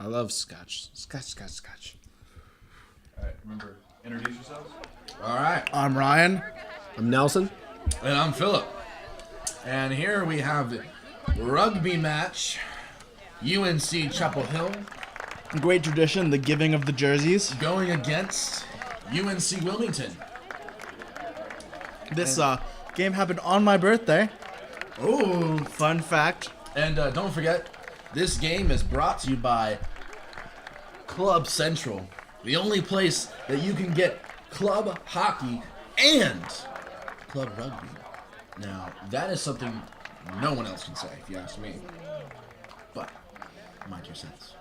I love scotch. Scotch. All right, remember, introduce yourselves. All right. I'm Ryan. I'm Nelson. And I'm Philip. And here we have the rugby match. UNC Chapel Hill Great tradition, the giving of the jerseys. going against UNC Wilmington. This game happened on my birthday. Oh. Fun fact. And don't forget, this game is brought to you by Club Central. The only place that you can get club hockey and club rugby. Now, that is something no one else can say, if you ask me. But, my 2 cents.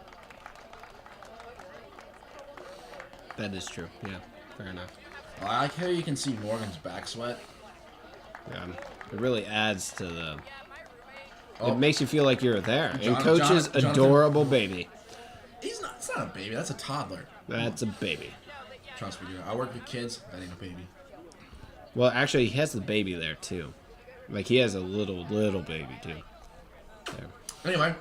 That is true. Yeah, fair enough. I like how you can see Morgan's back sweat. Yeah, it really adds to the... Oh. It makes you feel like you're there. And Jonathan- Coach's Jonathan- adorable baby. It's not a baby, that's a toddler. That's a baby. Trust me, dude. I work with kids, that ain't a baby. Well, actually, he has the baby there, too. Like, he has a little baby, too. There. Anyway,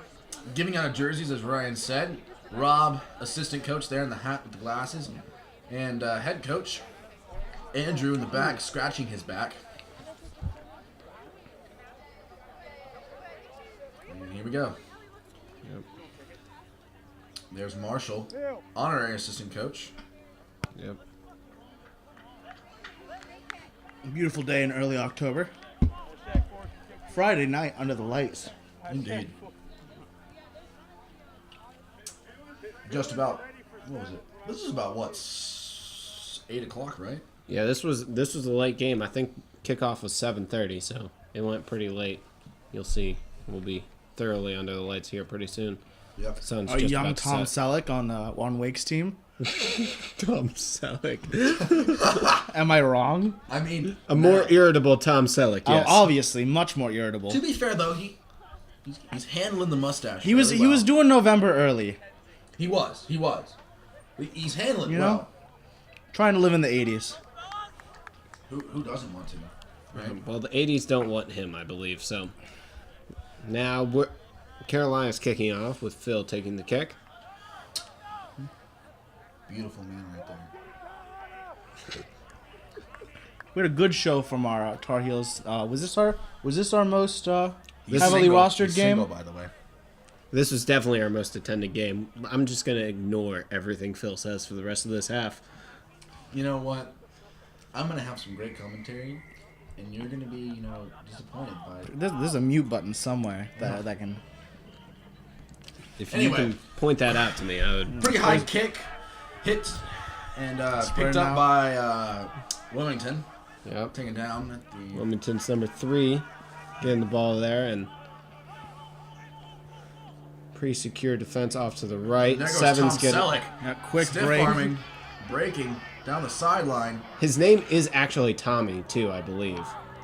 giving out of jerseys, as Ryan said. Rob, assistant coach there in the hat with the glasses. And head coach, Andrew in the back, scratching his back. And here we go. Yep. There's Marshall, honorary assistant coach. Yep. Beautiful day in early October. Friday night under the lights. Indeed. Just about, what was it? This is about, what, 8 o'clock, right? Yeah, this was a late game. I think kickoff was 7:30, so it went pretty late. You'll see. We'll be thoroughly under the lights here pretty soon. Yep. Sun's A just young about to Tom set. Selleck on Wake's team. Tom Selleck. Am I wrong? I mean, A more irritable Tom Selleck, yes. Oh, obviously, much more irritable. to be fair, though, he's handling the mustache. He was very well. doing November early, He was. He's handling You well. know? trying to live in the 80s. Who doesn't want to? Right? Well, the 80s don't want him, I believe. So now Carolina's kicking off with Phil taking the kick. Beautiful man right there. We had a good show from our Tar Heels. Was this our most He's heavily single. rostered He's game? single, by the way. This was definitely our most attended game. I'm just going to ignore everything Phil says for the rest of this half. You know what? I'm gonna have some great commentary, and you're gonna be, disappointed by it. There's a mute button somewhere that can. If Anyway. you can point that out to me, I would... Pretty high kick, hit, and picked up out. by Wilmington. Yep. Taken down at the. Wilmington's number 3 getting the ball there, and pretty secure defense off to the right. There goes Seven's Tom getting... Selleck. Yeah, quick Stiff break. arming, breaking down the sideline. His name is actually Tommy, too, I believe,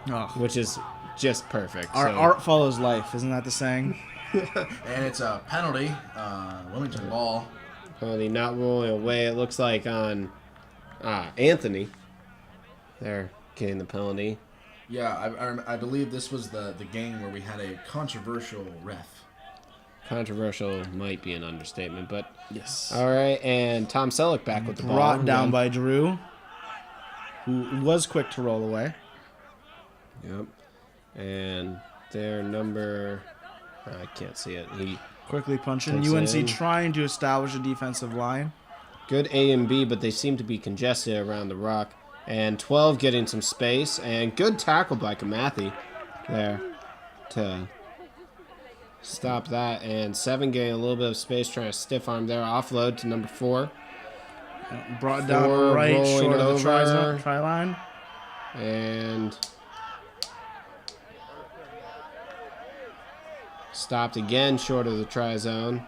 Oh. which is just perfect. Our so. art follows life, isn't that the saying? And it's a penalty. Wilmington ball. Penalty not rolling away. It looks like on Anthony. They're getting the penalty. Yeah, I believe this was the game where we had a controversial ref. Controversial might be an understatement, but Yes. all right. And Tom Selleck back with the ball. Brought down again. by Drew, who was quick to roll away. Yep. And their number, I can't see it. He Quickly punching. Takes UNC in. trying to establish a defensive line. good A and B, but they seem to be congested around the rock. And 12 getting some space, and good tackle by Kamathi there to stop that. And 7 getting a little bit of space, trying to stiff arm there. Offload to number 4. Brought down Four right rolling short of the over. try line. And stopped again short of the try zone.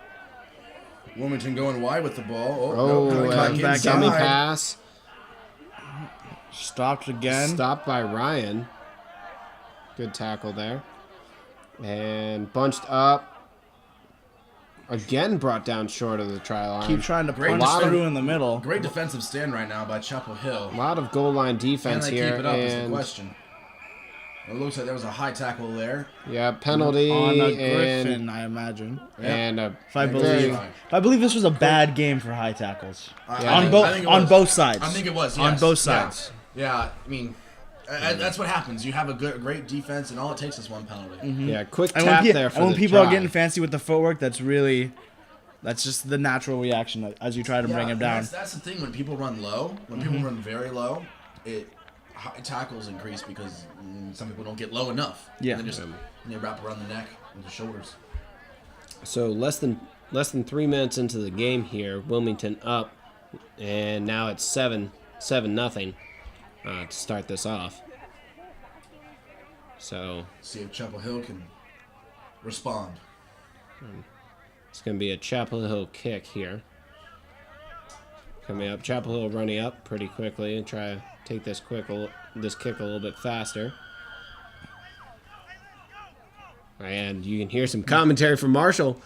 Wilmington going wide with the ball. Oh, coming cutting back dummy inside. pass. Stopped again. Stopped by Ryan. Good tackle there. And bunched up. Again brought down short of the try line. Keep trying to Great punch lot of- through in the middle. Great defensive stand right now by Chapel Hill. A lot of goal line Can defense they here. keep it up is the And question. It looks like there was a high tackle there. Yeah, penalty On a and Griffin, I imagine. and a If I very- believe this was a bad game for high tackles. Yeah, I on think it on was. both sides. I think it was, On yes. both sides. Yeah, I mean, that's what happens. You have a great defense, and all it takes is one penalty. yeah, quick And tap when, there for and when the people try. are getting fancy with the footwork, that's just the natural reaction as you try to bring him and down. That's the thing. When people run low, when people run very low, high tackles increase because some people don't get low enough. Yeah. And they wrap around the neck and the shoulders. So less than 3 minutes into the game here, Wilmington up, and now it's 7-0 to start this off. So See if Chapel Hill can respond. it's going to be a Chapel Hill kick here. Coming up, Chapel Hill running up pretty quickly and try to take this kick a little bit faster. And you can hear some commentary from Marshall,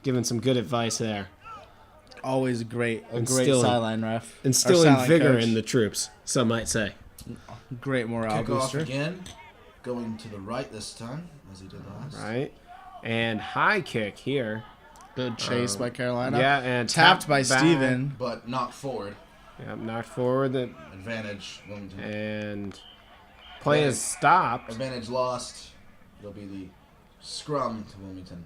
giving some good advice there. Always a great Instilling- sideline ref. Or Instilling sideline vigor coach. in the troops, some might say. Great morale Kick off booster. again, going to the right this time, as he did last. Right? And high kick here. Good chase by Carolina. Yeah, and Tapped by back. Steven. But knocked forward. Yeah, knocked forward. Advantage, Wilmington. And play is stopped. Advantage lost. It'll be the scrum to Wilmington.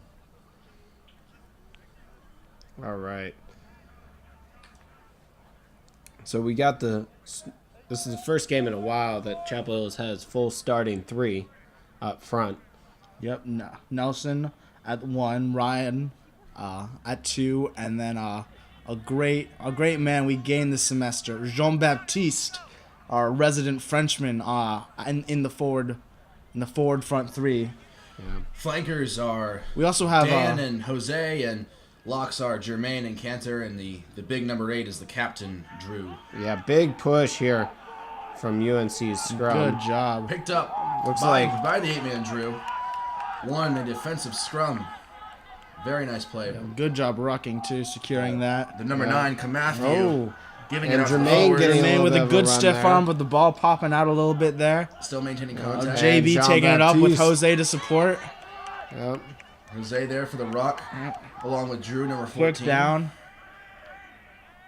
All right. So we got this is the first game in a while that Chapel Hill has full starting 3 up front. Yep. Nelson at 1, Ryan at 2, and then a great man we gained this semester, Jean-Baptiste, our resident Frenchman, in the forward front 3. Flankers are We also have Dan and Jose, and locks are Jermaine and Cantor, and the big number 8 is the captain, Drew. Yeah, big push here from UNC's scrum. good job. Picked up Looks by like- the 8-man Drew. Won a defensive scrum. Very nice play. Good job rucking too, securing that. The number 9, Matthew, Oh, giving And it out Jermaine forward. getting a man little with bit a of good run stiff there. arm, with the ball popping out a little bit there. Still maintaining contact. JB Jean taking it up with Baptiste. Jose to support. Yep. Jose there for the rock, along with Drew, number 14. Quick down.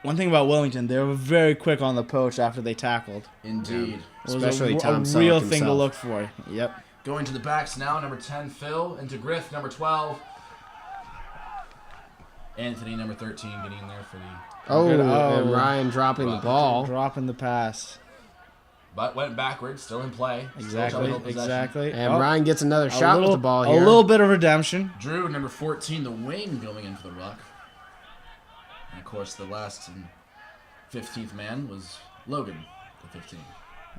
One thing about Wellington, they were very quick on the poach after they tackled. Indeed. It was Especially a Tom Selleck real thing to himself. look for. Yep. Going to the backs now, number 10, Phil, into Griff, number 12. Anthony, number 13, getting in there for the... Oh, Good. and Ryan dropping the ball. Dropping the pass. But went backwards, still in play. Still Exactly. Chapel Hill possession. Exactly. And Oh, Ryan gets another a shot little, with the ball a here. little bit of redemption. Drew, number 14, the wing, going in for the ruck. And, of course, the last and 15th man was Logan, the 15.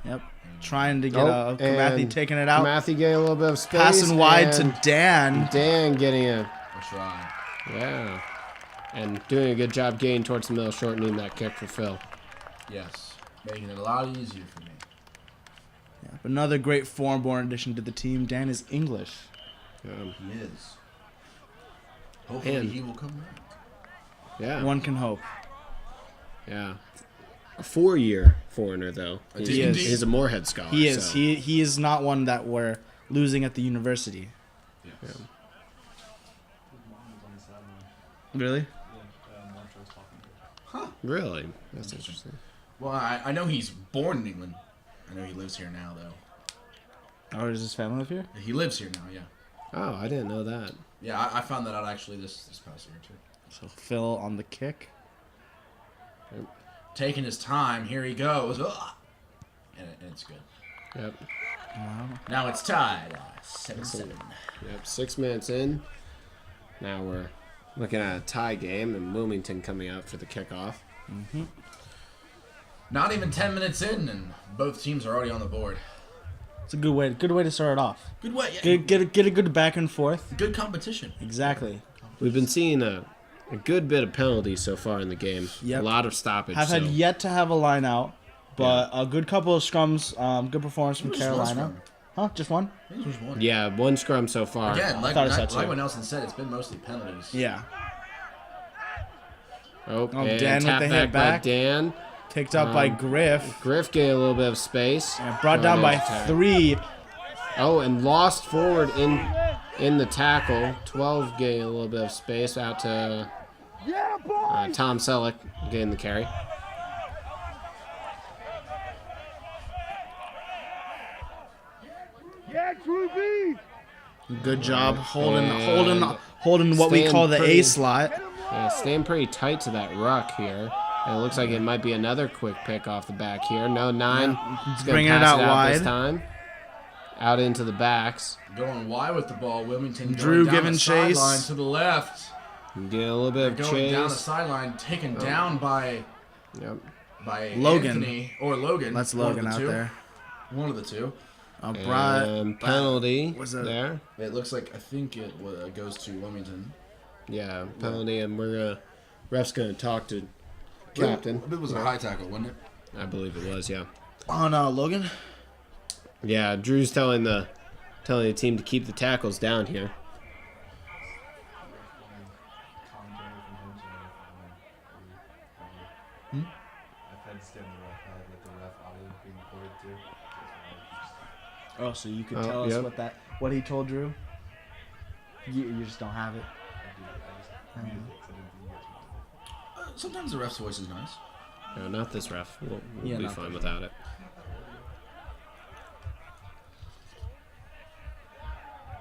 Yep. Trying to get Oh, Kamathi and taking it out. Matthew getting a little bit of space. Passing wide to and Dan. Dan getting a... A try. Yeah. And doing a good job getting towards the middle, shortening that kick for Phil. Yes. Making it a lot easier for me. Yep. Another great foreign-born addition to the team. Dan is English. He is. Hopefully And- he will come back. Yeah. One can hope. Yeah. A 4-year foreigner, though. He is. He's a Moorhead scholar. He is. So. He is not one that we're losing at the university. Yes. Really? Really? That's interesting. Well, I know he's born in England. I know he lives here now, though. Or does his family live here? He lives here now, yeah. Oh, I didn't know that. Yeah, I found that out actually this past year, too. So Phil on the kick. Taking his time, here he goes. And it's good. Yep. Wow. Now it's tied. 7-7. Yep. 6 minutes in. Now we're looking at a tie game, and Wilmington coming out for the kickoff. Not even 10 minutes in, and both teams are already on the board. It's a good way to start it off. Good way. Yeah. Get a good back and forth. Good competition. Exactly. We've been seeing a good bit of penalties so far in the game. Yep. A lot of stoppage. Have had so- yet to have a line out, but a good couple of scrums. Good performance from Just one Carolina. scrum. Huh? Just one? I think there's one. Yeah, one scrum so far. Again, like thought it said two. what Nelson said, it's been mostly penalties. Yeah. Oh, Oh, and Dan with tap the back hit by back. Dan. Picked up by Griff. Griff getting a little bit of space. And brought down by 3. Oh, and lost forward in the tackle. 12 getting a little bit of space out to Tom Selleck getting the carry. Good job holding And what we staying call the A pretty- slot. Yeah, staying pretty tight to that ruck here. And it looks like it might be another quick pick off the back here. No, 9. He's gonna Bringing it pass out this wide. time. Out into the backs. Going wide with the ball. Wilmington Drew going down giving the chase. sideline to the left. Getting a little bit of Going down the chase. sideline, taken down by Yep. Logan. Anthony or Logan. That's one of Logan the out two. there. One of the two. And penalty was it- there. It looks like I think it goes to Wilmington. Yeah, penalty, and ref's gonna talk to captain. It was a high tackle, wasn't it? I believe it was, yeah. Oh no, Logan. Yeah, Drew's telling the team to keep the tackles down here. Oh, so you could Oh, tell us yep. what he told Drew? You just don't have it. Sometimes the ref's voice is nice. No, not this ref. We'll Yeah, be not fine this without it.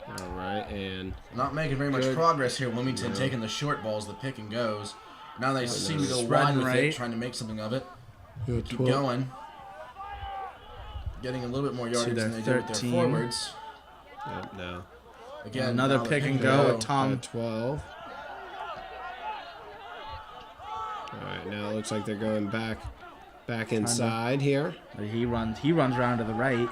All right, and Not making very much Good. progress here. Wilmington No. taking the short balls, the pick and goes. Now they seem to go Spreading wide with right. it, trying to make something of it. good Keep going. Getting a little bit more yardage their than they do with their 13. forwards. Yep, no. Again, Another now the pick and go with Tom. 12. All right, now it looks like they're going back inside here. He runs around to the right.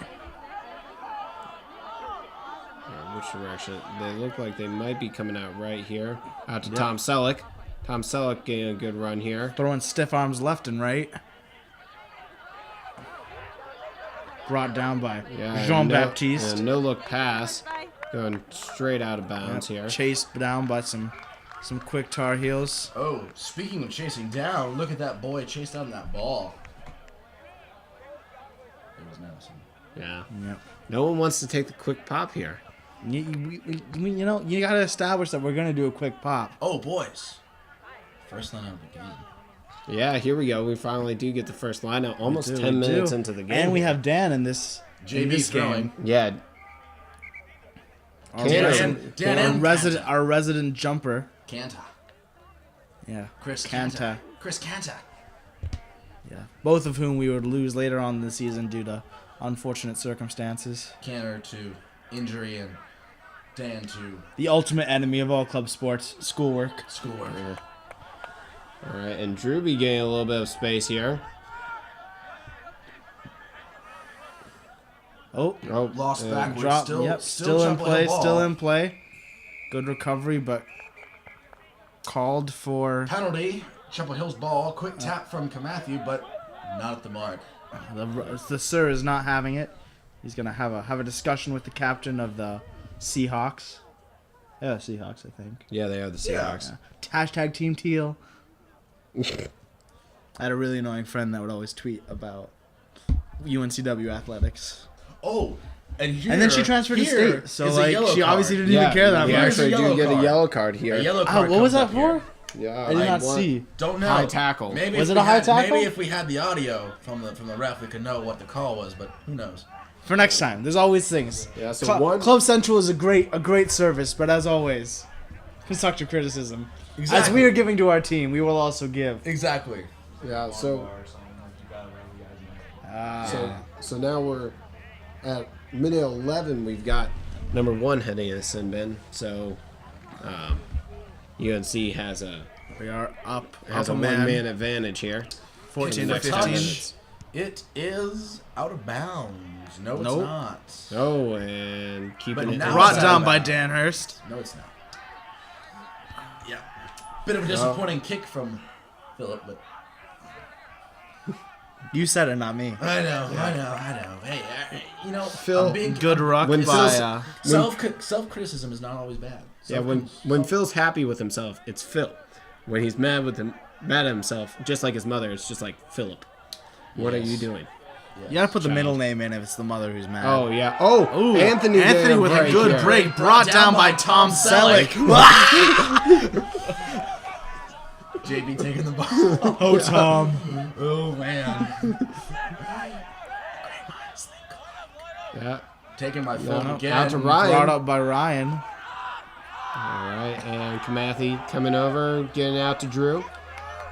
Which direction? They look like they might be coming out right here. Out to Tom Selleck. Tom Selleck getting a good run here. Throwing stiff arms left and right. Brought down by Yeah, Jean-Baptiste. No look pass. Going straight out of bounds here. Chased down by some quick Tar Heels. Oh, speaking of chasing down, look at that boy chase down that ball. It was Madison. Yeah. Yep. No one wants to take the quick pop here. You know, you gotta establish that we're gonna do a quick pop. Oh, boys. First line of the game. Yeah, here we go. We finally do get the first line out. Almost We do, 10 we minutes do. into the game. And we have Dan in this JB throwing. game. Yeah. Our Dan- resident, Dan our and resident, our resident jumper. Kanta. Yeah, Chris Kanta. Kanta. Chris Kanta. Yeah, both of whom we would lose later on in the season due to unfortunate circumstances. Cantor to injury and Dan to The ultimate enemy of all club sports, schoolwork. schoolwork. All right, and Drewby getting a little bit of space here. Oh, Lost backwards. drop. Still, Yep, still still in Chapel Hill play. ball. Still in play. Good recovery, but called for Penalty. Chapel Hill's ball. Quick tap from Kamatthew, but not at the mark. the sir is not having it. He's gonna have a discussion with the captain of the Seahawks. Yeah, Seahawks, I think. Yeah, they are the Seahawks. Yeah. Hashtag Team Teal. I had a really annoying friend that would always tweet about UNCW athletics. Oh, and here, And then she transferred to here state, so is a like yellow she obviously card. didn't even care that you much. actually Here's a do yellow get a card. yellow card here. A yellow Oh, card what was comes that up for? here. Yeah, I did not want- see. Don't know. High tackle. Maybe Was if it we a high had- tackle? Maybe if we had the audio from the ref, we could know what the call was. But who knows? For next time, there's always things. Yeah, so Club Central is a great service, but as always, constructive criticism. As Exactly. we are giving to our team, we will also give. Exactly. Yeah, so so now we're at minute 11. We've got number 1 heading in the sin bin. So UNC has a We are up a 1-man advantage here. 14 in to the next 10 15. minutes. It is out of bounds. No, it's Nope. not. Oh, and keeping But it now Brought it's out down of by bounds. Dan Hurst. No, it's not. Yeah. Bit of a disappointing kick from Philip, but You said it, not me. I know. Hey, you know, Phil, I'm being Good ruck When by. Phil's- self criticism is not always bad. Yeah, when Phil's happy with himself, it's Phil. When he's mad at himself, just like his mother, it's just like Philip. What are Yes. you doing? You gotta put the Child. middle name in if it's the mother who's mad. Oh, yeah. Oh, Ooh, Anthony Anthony with a good here. break, brought down by Tom Selleck. JB taking the ball. Oh, Tom. Oh man. Yeah. Taking my phone No, again. out to Ryan. Brought up by Ryan. All right, and Kamathi coming over, getting out to Drew.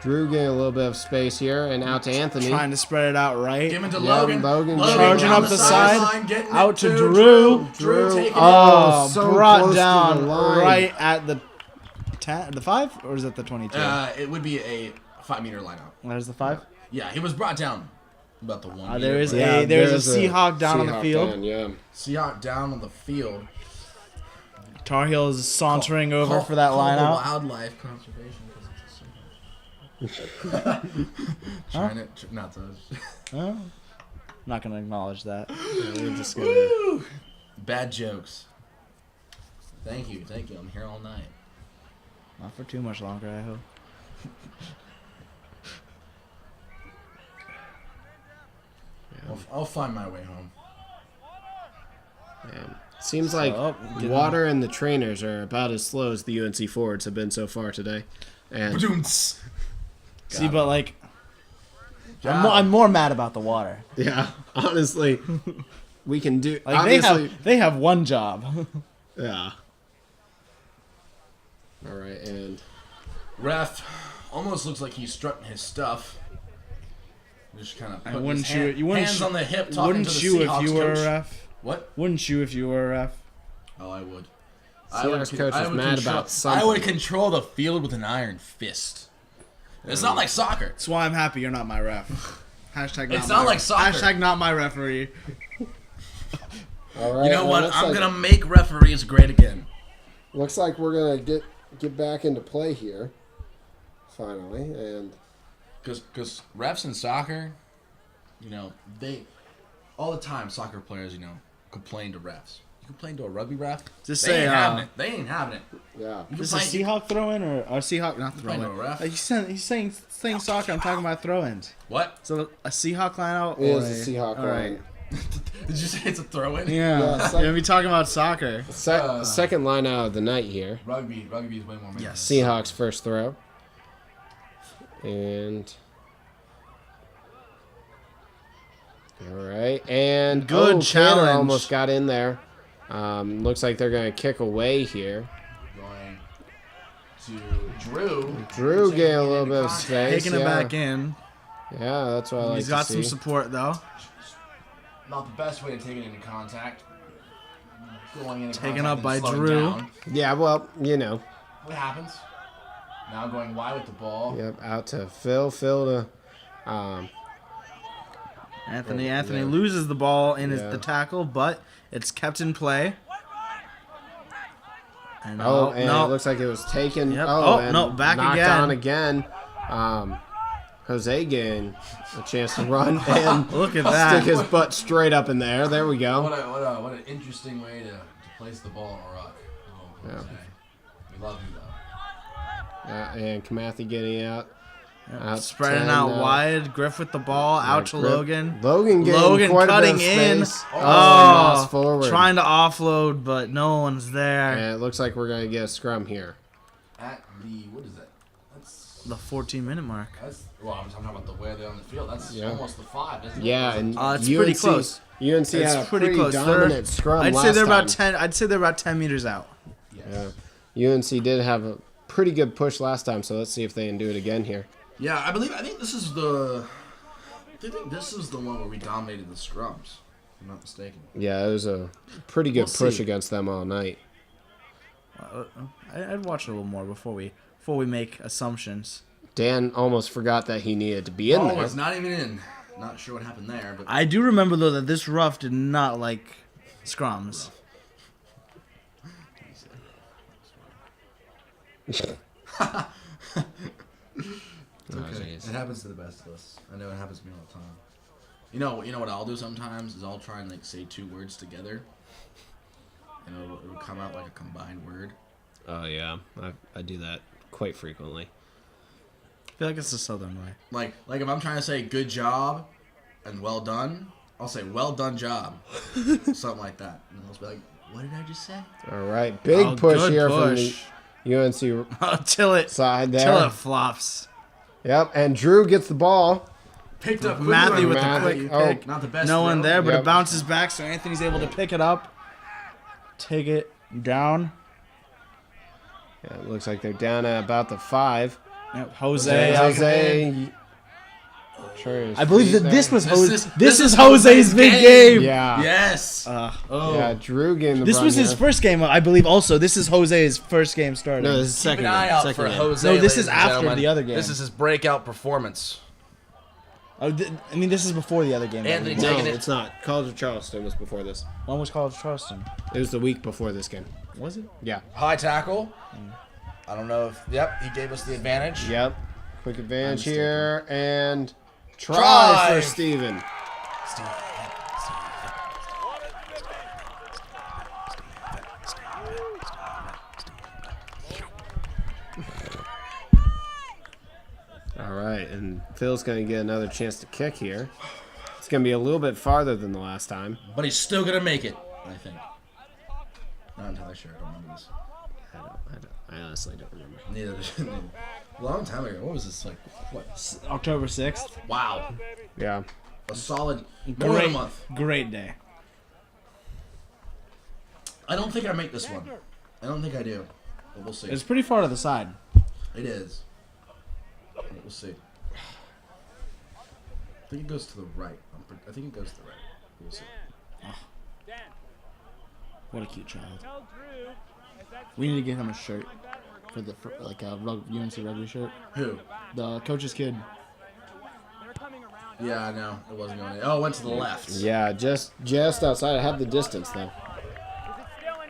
Drew getting a little bit of space here, and out to Anthony. Trying to spread it out right. Give it to Yeah, Logan. Logan Charging down up the side. sideline, getting Out it to Drew. Drew taking Oh, so brought close to down the line. right at the 10, the 5, or is it the 22? it would be a 5-meter lineout. There's the 5. Yeah, he was brought down about the 1 meter. There is but- Yeah, there's a Seahawk down on the Seahawk field. down, yeah. Seahawk down on the field. Tar Heels is sauntering over Call- for that call line the out. Wildlife conservation because it's a Seahawk. Trying it, not those. Huh? Not gonna acknowledge that. Yeah, we're just gonna... Woo! Bad jokes. Thank you. I'm here all night. Not for too much longer, I hope. I'll find my way home. Man. Seems like getting- Water and the trainers are about as slow as the UNC forwards have been so far today. And Badoomts. See, but like, Job. I'm more mad about the Water. yeah, honestly, we can do. Like Obviously, they have one job. yeah. All right, and Ref almost looks like he's strutting his stuff. Just kind of putting wouldn't his you wouldn't hands you- on the hip, talking Wouldn't to the you Seahawks if you were coach. a ref? What? Wouldn't you if you were a ref? Oh, I would. Seahawks coach was mad about I something. would control the field with an iron fist. It's not like soccer. That's why I'm happy you're not my ref. Hashtag not It's my not like ref. soccer. Hashtag not my referee. all right. You know well, what? looks I'm like- gonna make referees great again. Looks like we're gonna get back into play here, finally, and Because refs in soccer, they all the time soccer players, complain to refs. You complain to a rugby ref, Just they say, ain't having it. They ain't having it. yeah. You Is a complain- Seahawk throw in or Seahawk not throw Complain in? to a ref. He's saying soccer. I'm talking about throw ins. What? So a Seahawk line out It or is a Seahawk all line. right. Did you say it's a throw in? Yeah, Yeah, you're so- gonna be talking about soccer. Second line out of the night here. Rugby is way more. Yes. Seahawks first throw. And all right, and Good Tanner challenge. almost got in there. Looks like they're gonna kick away here. Going to Drew. Drew Taking getting a it little into bit of contact. space. Taking it yeah. back in. Yeah, that's what I like He's to got see. some support though. Not the best way to take it into contact. Going into Taken contact up and by slowing Drew. down. Yeah, well, What happens? Now going wide with the ball. Yep, out to Phil. Phil to Anthony Yeah. loses the ball in Yeah. the tackle, but it's kept in play. And and it no. looks like it was taken. Yep. Oh, Oh, and no, back knocked again. down again. Jose getting a chance to run and Look at stick that. his butt straight up in there. There we go. What an interesting way to place the ball in a rock. Yeah. Jose. We love you though. And Kamathi getting out. Out Spreading 10, out wide. Griff with the ball. out to Grip. Logan. Logan getting Logan quite cutting a bit of in. space. Oh, Lost forward. trying to offload, but no one's there. And it looks like we're going to get a scrum here. At the what is that? That's The 14-minute mark. well, I'm talking about the way they're on the field. That's Yeah. almost the 5, isn't it? Yeah, and It's pretty close. UNC It's had a pretty pretty close. dominant scrum I'd last say they're about time. 10. I'd say they're about 10 meters out. Yes. Yeah. UNC did have a pretty good push last time, so let's see if they can do it again here. Yeah, I think this is the. I think this is the one where we dominated the scrums. If I'm not mistaken. Yeah, it was a pretty good We'll push see. against them all night. I'd watch a little more before we make assumptions. Dan almost forgot that he needed to be in there. it's not even in. Not sure what happened there, but I do remember though that this rough did not like scrums. it happens to the best of us. I know it happens to me all the time. You know what I'll do sometimes is I'll try and say 2 words together, and it'll come out like a combined word. Oh, yeah. I do that quite frequently. I feel like it's the southern way. Like if I'm trying to say good job, and well done. I'll say well done job. Something like that. And they'll be like, what did I just say? All right, big push good here push. from the UNC Till it side there. Till it flops. Yep, and Drew gets the ball. Picked up Matthew with the Matthew. quick Oh, pick. Not the best. No one throw. there, but Yep. it bounces back, so Anthony's able to pick it up, take it down. Yeah, it looks like they're down at about the 5. Yep, Jose. Jose. Sure I believe that this was This is Jose's big game. Yeah. Yes. Yeah, Drew getting the This run was his here. first game, I believe. Also, this is Jose's first game starting. No, this is Keep second an eye game. out Second for game. Jose. No, this ladies is and after gentlemen. the other game. This is his breakout performance. Oh, I mean, this is before the other game. Anthony No, taking it. it's not. College of Charleston was before this. One was College Charleston. It was the week before this game. Was it? Yeah. High tackle. I don't know if. Yep, he gave us the advantage. Yep. Quick advantage here and try Try. for Steven. All right, and Phil's going to get another chance to kick here. It's going to be a little bit farther than the last time. But he's still gonna make it. I think. Not entirely sure. I don't remember this. I honestly don't remember. Neither. A long time ago. What was this like? What? October 6th. Wow. Yeah. A solid more than a month. Great day. I don't think I make this one. I don't think I do. But we'll see. It's pretty far to the side. It is. But we'll see. I think it goes to the right. I think it goes to the right. We'll see. What a cute child. We need to get him a shirt for like a UNC rugby shirt. Who? The coach's kid. Yeah, I know. It wasn't going. Oh, it went to the left. Yeah, just outside. I have the distance, though.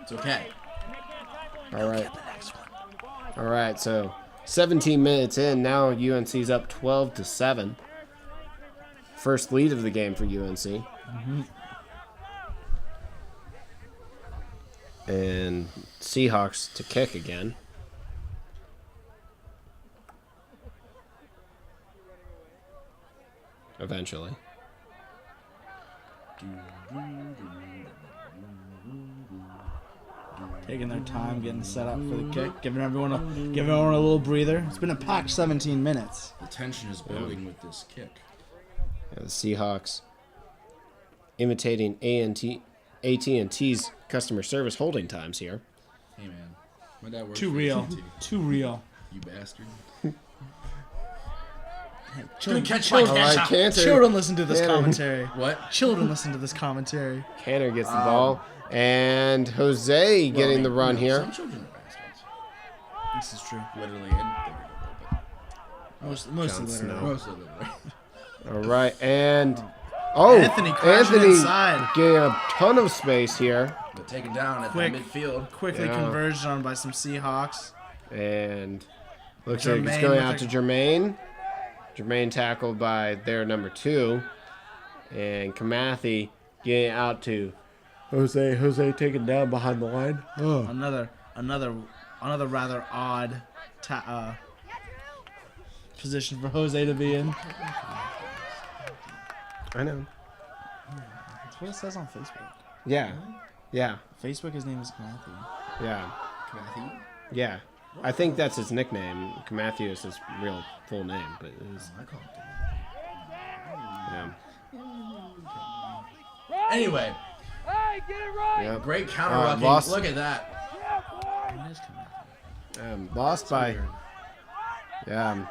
It's okay. All right. All right, so 17 minutes in. Now UNC's up 12-7. First lead of the game for UNC. And Seahawks to kick again. Eventually. Taking their time, getting set up for the kick, giving everyone a little breather. It's been a packed 17 minutes. The tension is building with this kick. Yeah, the Seahawks imitating AT&T's customer service holding times here. Hey man, my dad works Too for real. AT&T. Too real. You bastard. Children, catch my All right, Cantor. children listen to this Cantor. commentary. What? Children listen to this commentary. Cantor gets the ball. And Jose getting the run here. Some children are bastards. This is true. Literally and figuratively, Mostly Jon literally. but mostly literally. All right, and Anthony crashing inside. getting a ton of space here, But taken down at Quick. the midfield. Quickly Yeah. converged on by some Seahawks. and looks like it's Jermaine going with out a- to Jermaine. Jermaine tackled by their number 2, and Kamathi getting out to Jose. Jose taken down behind the line. Oh, Another rather odd position for Jose to be in. I know. That's what it says on Facebook. Yeah, yeah, Facebook, his name is Matthew. yeah, Matthew? yeah. I think that's his nickname. Matthew is his real full name, but it is, I call it yeah. Anyway, Yep. great counter rucking. lost- Look at that. Lost by. Yeah.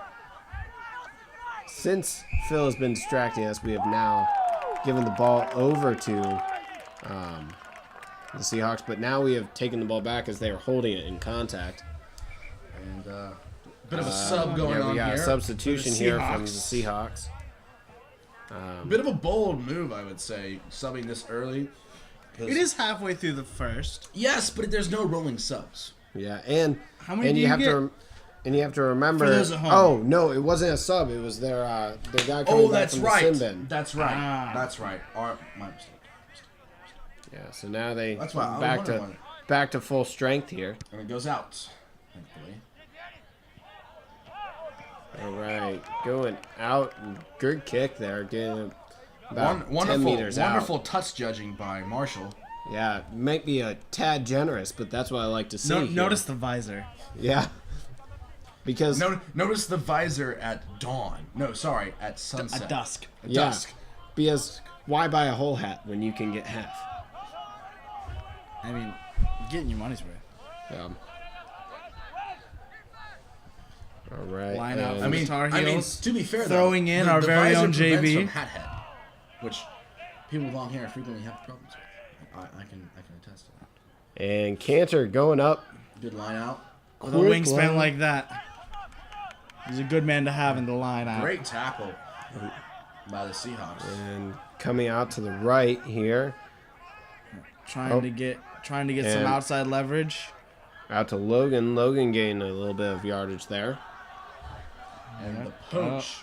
Since Phil has been distracting us, we have now given the ball over to the Seahawks, but now we have taken the ball back as they are holding it in contact. And bit of a sub going Yeah, we on got a here. substitution here from the Seahawks. Seahawks. Bit of a bold move, I would say, subbing this early. 'Cause- It is halfway through the first. Yes, but there's no rolling subs. Yeah, and How many and do you you have get? and you have to remember. For those at home. Oh no, it wasn't a sub. It was their guy coming Oh, back that's from right. the sin bin. That's right. Ah. That's right. My mistake. Yeah, so now they That's why I was back to wondering. back to full strength here. And it goes out. Thankfully. All right, going out. Good kick there. Getting about 10 Wonderful, meters out. wonderful touch judging by Marshall. Yeah, might be a tad generous, but that's what I like to see. here. Notice the visor. Yeah. Because Notice the visor at dawn. No, sorry, at sunset. At dusk. At yeah, dusk. because why buy a whole hat when you can get half? I mean, getting your money's worth. All right. Line out. and- Tar Heels to be fair, throwing though, in the our very visor own prevents JB. from hat head, which people with long hair frequently have problems with. I can attest to that. And Cantor going up. Good line out. With a Quick wingspan line. like that, he's a good man to have in the line out. Great tackle by the Seahawks. And coming out to the right here. Trying to get some And- outside leverage. Out to Logan. Logan gained a little bit of yardage there. And the poach.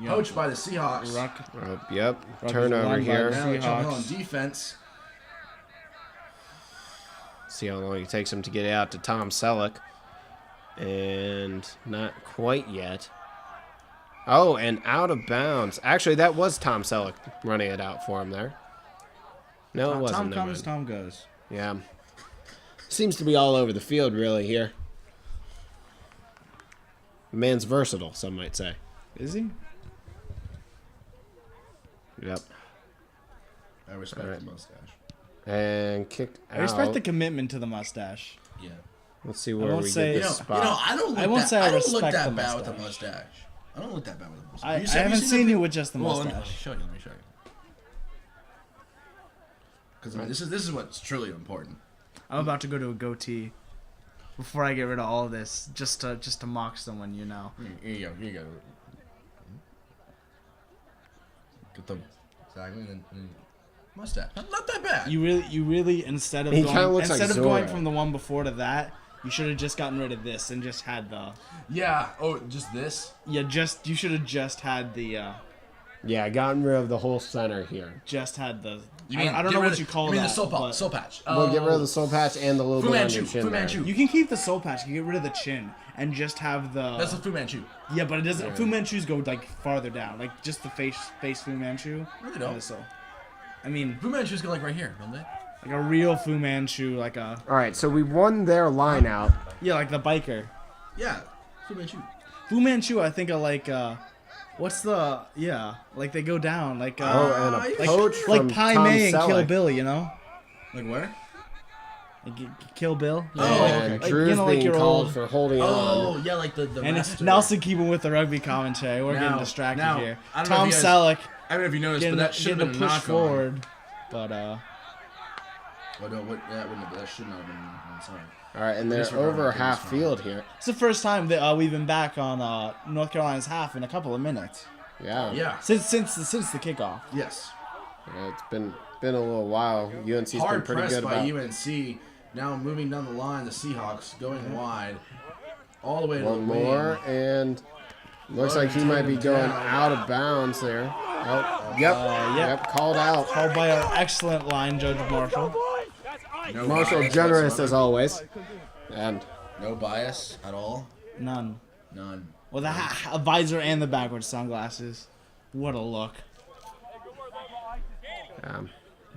Poached by the Seahawks. Yep. Rugby's Turnover won by here. Now they're jumping on Seahawks. defense. See how long it takes him to get out to Tom Selleck. And not quite yet. Oh, and out of bounds. Actually, that was Tom Selleck running it out for him there. No, it wasn't. Tom Never comes, mind. Tom goes. Yeah. Seems to be all over the field, really, here. The man's versatile, some might say. Is he? Yep. I respect Alright. the mustache. And kicked out. I respect the commitment to the mustache. Yeah. Let's see where won't we say- get You this know, spot. I don't look I won't say I I don't look respect that the bad with the mustache. mustache. I don't look that bad with the mustache. I Have haven't that seen pic- you with just the Well, let me mustache. show you. Let me show you. Because this is what's truly important. I'm about to go to a goatee before I get rid of all of this, just to mock someone, you know. Here you go. Here you go. Get the exactly and then mustache. Not that bad. You really instead of He kinda going looks like instead of going Zorro. from the one before to that, you should have just gotten rid of this and just had the Yeah. Oh, just this. you should have just had the Yeah, gotten rid of the whole center here. just had the You mean I don't get know rid what of- you call You mean that. the soul but patch? We'll get rid of the soul patch and the little Fu bit on Manchu. your chin Fu there. Manchu. You can keep the soul patch. You can get rid of the chin and just have the. That's the Fu Manchu. Yeah, but it doesn't. Fu Manchus go like farther down, like just the face Fu Manchu. No, they don't. and the soul. I mean, Fu Manchus go like right here, don't they? like a real Fu Manchu, like a All right, so we won their line out. yeah, like the biker. Yeah. Fu Manchu. Fu Manchu, I think of like what's the like they go down like Oh, and a like- poach like from Pai Tom Mei and Kill Selleck. Bill, you know, Like where? like Kill Bill. Oh, And okay. Like, Drew's you know, like being your called old- for holding on. Oh, yeah, like the And master. Nelson keeping with the rugby commentary. We're getting Now- distracted now, here. I don't know Tom if you guys- Selleck I don't know if you noticed, getting, but that should getting have to been a push knock on. forward, but Oh, no, that should not have been. I'm sorry. All right, and they're Disregard over it, half disregard. field here. it's the first time that we've been back on North Carolina's half in a couple of minutes Yeah. Yeah. since the kickoff. Yes. Yeah, it's been a little while. UNC's been Hard pretty pressed good by about UNC. Now moving down the line, the Seahawks going wide, all the way to one the more, wing. and looks like he might be going out of bounds there. Oh, yep, called out. Called by our excellent line judge Marshall. No Marshall bias generous whatsoever. as always. And No bias at all. None. None. With a visor and the backwards sunglasses. What a look.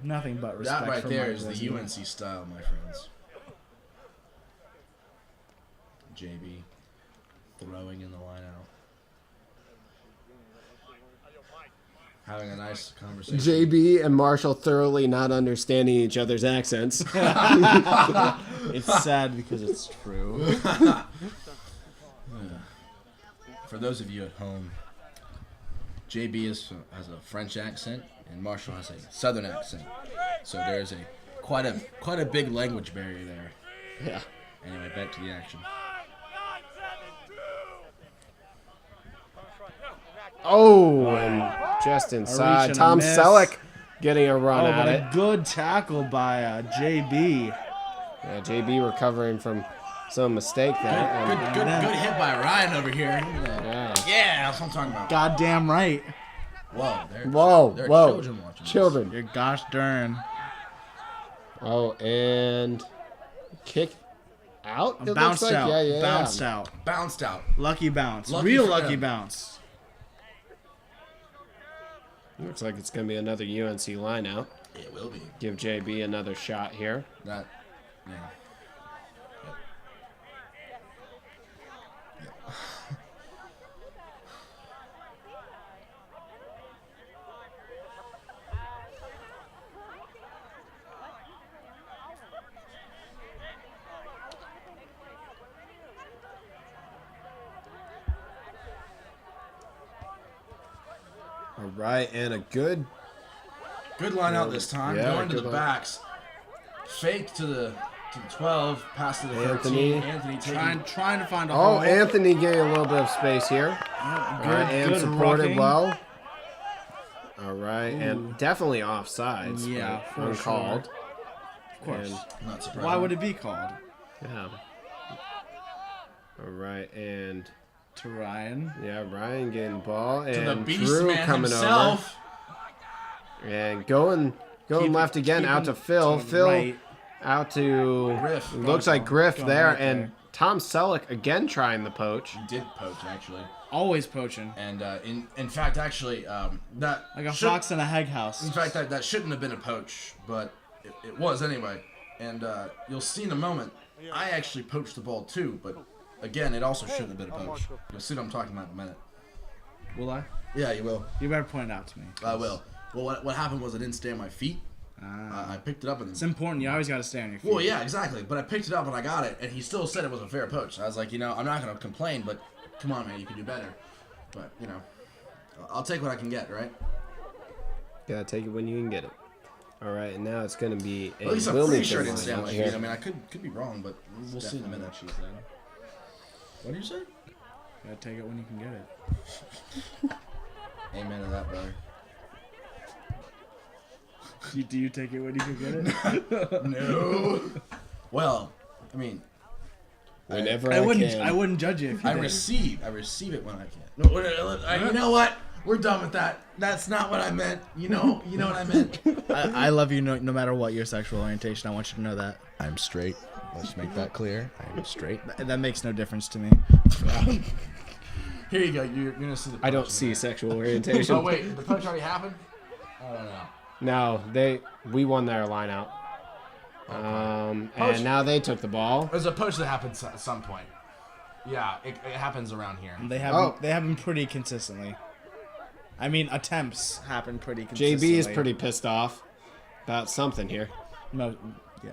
Nothing but respect. That right for there Mike is the Lesnar. UNC style, my friends. JB throwing in the line out. Having a nice conversation. JB and Marshall thoroughly not understanding each other's accents. It's sad because it's true. For those of you at home, JB has a French accent and Marshall has a Southern accent. So there's quite a big language barrier there. Yeah. Anyway, back to the action. Oh, and just inside. and a Tom miss. Selleck getting a run Oh, at but it. a good tackle by JB. Yeah, JB recovering from some mistake there. And, Good hit by Ryan over here. yeah. Yeah, that's what I'm talking about. Goddamn right. Whoa, there Whoa, are whoa. children watching this. Children. You're gosh darn. Oh, and kick out? It looks Bounced like. out. Yeah. Bounced out. Bounced out. Lucky bounce. Lucky Real for lucky them. bounce. Looks like it's going to be another UNC line out. It will be. Give JB another shot here. That, yeah. All right, and a good... Good line out this time. Yeah, Going to good the line. backs. Fake to the 12. Pass to the 13. Anthony. Anthony taking... Trying to find a Oh, hole. Anthony getting a little bit of space here. All right, and supported rocking. well. All right, and definitely offsides. Yeah, but for uncalled. Of course. And, Not surprised. Why would it be called? yeah. All right, and To Ryan. yeah, Ryan getting the ball, To the and beast Drew man coming himself. over, and going left again, out to Phil. to the Phil right. out to Griff. looks like Griff Going there, right and there. Tom Selleck again trying the poach. He did poach, actually. Always poaching. And in fact, actually, that... Like a should- fox in a heg house. In fact, that shouldn't have been a poach, but it was anyway. And you'll see in a moment, I actually poached the ball too, but again, it also shouldn't have been a poach. You'll see what I'm talking about in a minute. Will I? Yeah, you will. You better point it out to me. I will. Well, what happened was I didn't stay on my feet. I picked it up and It's important. You always got to stay on your feet. well, yeah, exactly. But I picked it up and I got it, and he still said it was a fair poach. I was like, I'm not gonna complain, but come on, man, you can do better. But I'll take what I can get, right? Gotta take it when you can get it. All right, and now it's gonna be a At least I'm pretty sure I Wilmington didn't stay on line my out feet. I here. mean, I could be wrong, but we'll see in a minute. She said. What do you say? You gotta take it when you can get it. Amen to that, brother. Do you take it when you can get it? No. Well, I mean, Whenever I wouldn't. can. I wouldn't judge you if you I did. receive it when I can. No, you know what? We're done with that. That's not what I meant. You know what I meant. I love you no matter what your sexual orientation. I want you to know that. I'm straight. Let's make that clear. I'm straight. That makes no difference to me. Here you go. You're gonna see the. I don't poach see in a sexual orientation. minute. Oh wait, the poach already happened. I don't know. No, we won their line out. Poach- And now they took the ball. There's a poach that happens at some point. Yeah, it happens around here. They happen pretty consistently. I mean, attempts happen pretty consistently. JB is pretty pissed off about something here. No, yeah.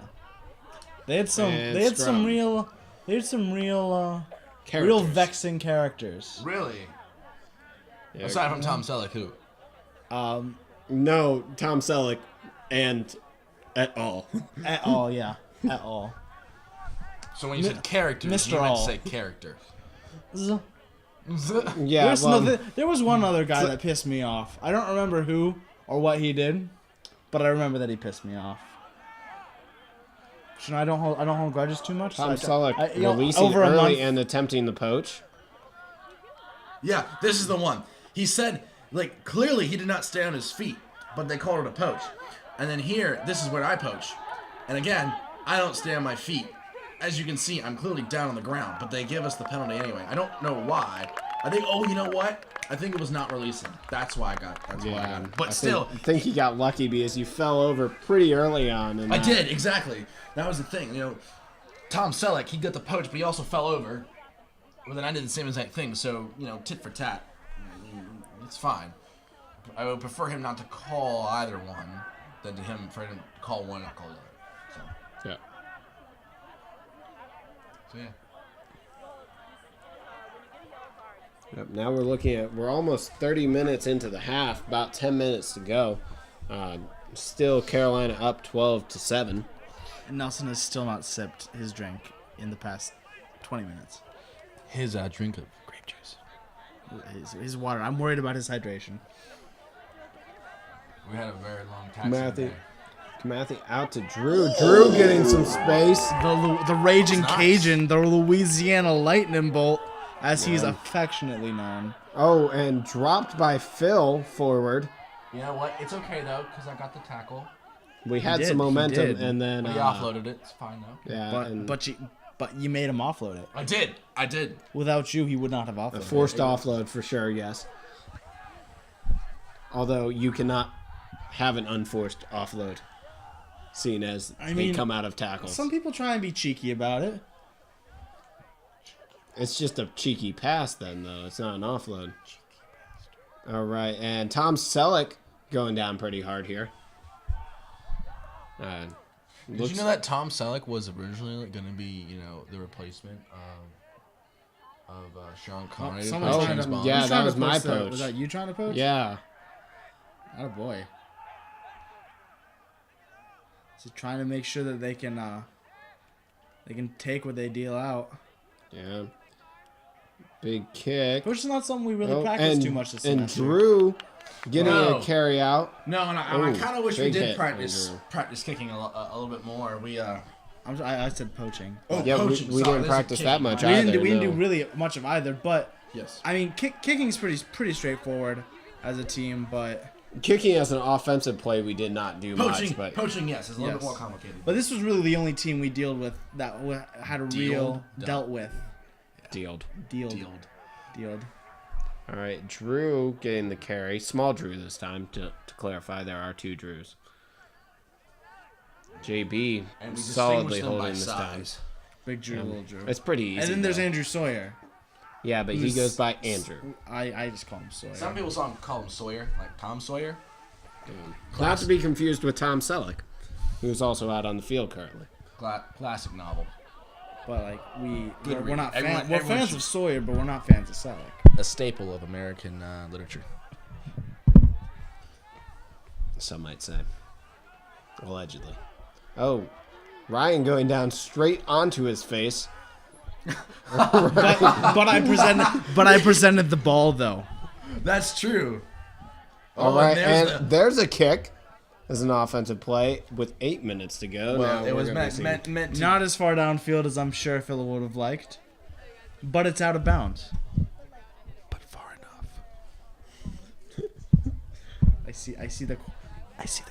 They had some. And They had some scrum. real. They had some real. Real Characters. vexing characters. Really? Yeah. Aside from Tom Selleck, who? No, Tom Selleck, and at all. At all, yeah. At all. So when you said characters, Mr. you meant All. to say character. Yeah, There was one other guy that pissed me off. I don't remember who or what he did, but I remember that he pissed me off. I don't hold grudges too much. Tom so Selleck you know, releasing over a early month- and attempting the poach. Yeah, this is the one. He said, like, clearly he did not stay on his feet, but they called it a poach. And then here, this is where I poach. And again, I don't stay on my feet. As you can see, I'm clearly down on the ground, but they give us the penalty anyway. I don't know why. I think, you know what? I think it was not releasing. That's why I got it. But still, I think he got lucky because you fell over pretty early on. And I did, exactly. That was the thing. Tom Selleck, he got the poach, but he also fell over. Well, then I did the same exact thing, so, tit for tat. It's fine. I would prefer him not to call either one than for him to call one and not call the other. Yeah. So yeah. Yep, now we're almost 30 minutes into the half, about 10 minutes to go. Still Carolina up 12-7. Nelson has still not sipped his drink in the past 20 minutes. His drink of grape juice. His water. I'm worried about his hydration. We had a very long taxi Matthew. day. Matthew out to Drew. Drew getting some space. The Raging Nice. Cajun, the Louisiana Lightning Bolt, as he's affectionately known. Oh, and dropped by Phil forward. You know what? It's okay, though, because I got the tackle. We had did, some he momentum, did. and then We offloaded it. It's fine, though. yeah, But you made him offload it. I did. Without you, he would not have offloaded a forced offload for sure. Yes. Although you cannot have an unforced offload, seeing as they come out of tackles. Some people try and be cheeky about it. It's just a cheeky pass then, though. It's not an offload. All right, and Tom Selleck going down pretty hard here. Did you know that Tom Selleck was originally going to be, the replacement of Sean Connery? Someone's Oh, trying to, yeah, who's that trying was to my poach that? poach. Was that you trying to poach? Yeah. Oh boy. So trying to make sure that they can take what they deal out. Yeah. Big kick. Which is not something we really practice too much this And semester. Drew getting a carry out. No, and I kind of wish we big did hit, practice Andrew. kicking a little bit more. I said poaching. Yeah, poaching. we Sorry, didn't this is practice that kicking. much We either. didn't do no. really much of either, but Yes. I mean, kicking's pretty straightforward as a team, but Kicking as an offensive play, we did not do Poaching, much. But poaching, yes, is a little Yes. bit more complicated. but this was really the only team we dealt with that had a real dealt with. dealed. Dealed. All right, Drew getting the carry. Small Drew this time, to clarify. There are two Drews. JB And we solidly distinguish them by holding this time. size. Big Drew, little Drew. It's pretty easy. And then there's though. Andrew Sawyer. Yeah, but he who's- goes by Andrew. I just call him Sawyer. Some people call him Sawyer, like Tom Sawyer. Not to be confused with Tom Selleck, who's also out on the field currently. Classic novel. But like Good we're not read. we're Everyone fans should- of Sawyer, but we're not fans of Selleck. A staple of American literature. Some might say. Allegedly. Oh, Ryan going down straight onto his face. But I presented the ball though. That's true. All right, there's and there's a kick as an offensive play with 8 minutes to go. Well, Now it we're was gonna be meant seeing- to. Not as far downfield as I'm sure Phil would have liked, but it's out of bounds. but far enough. I see the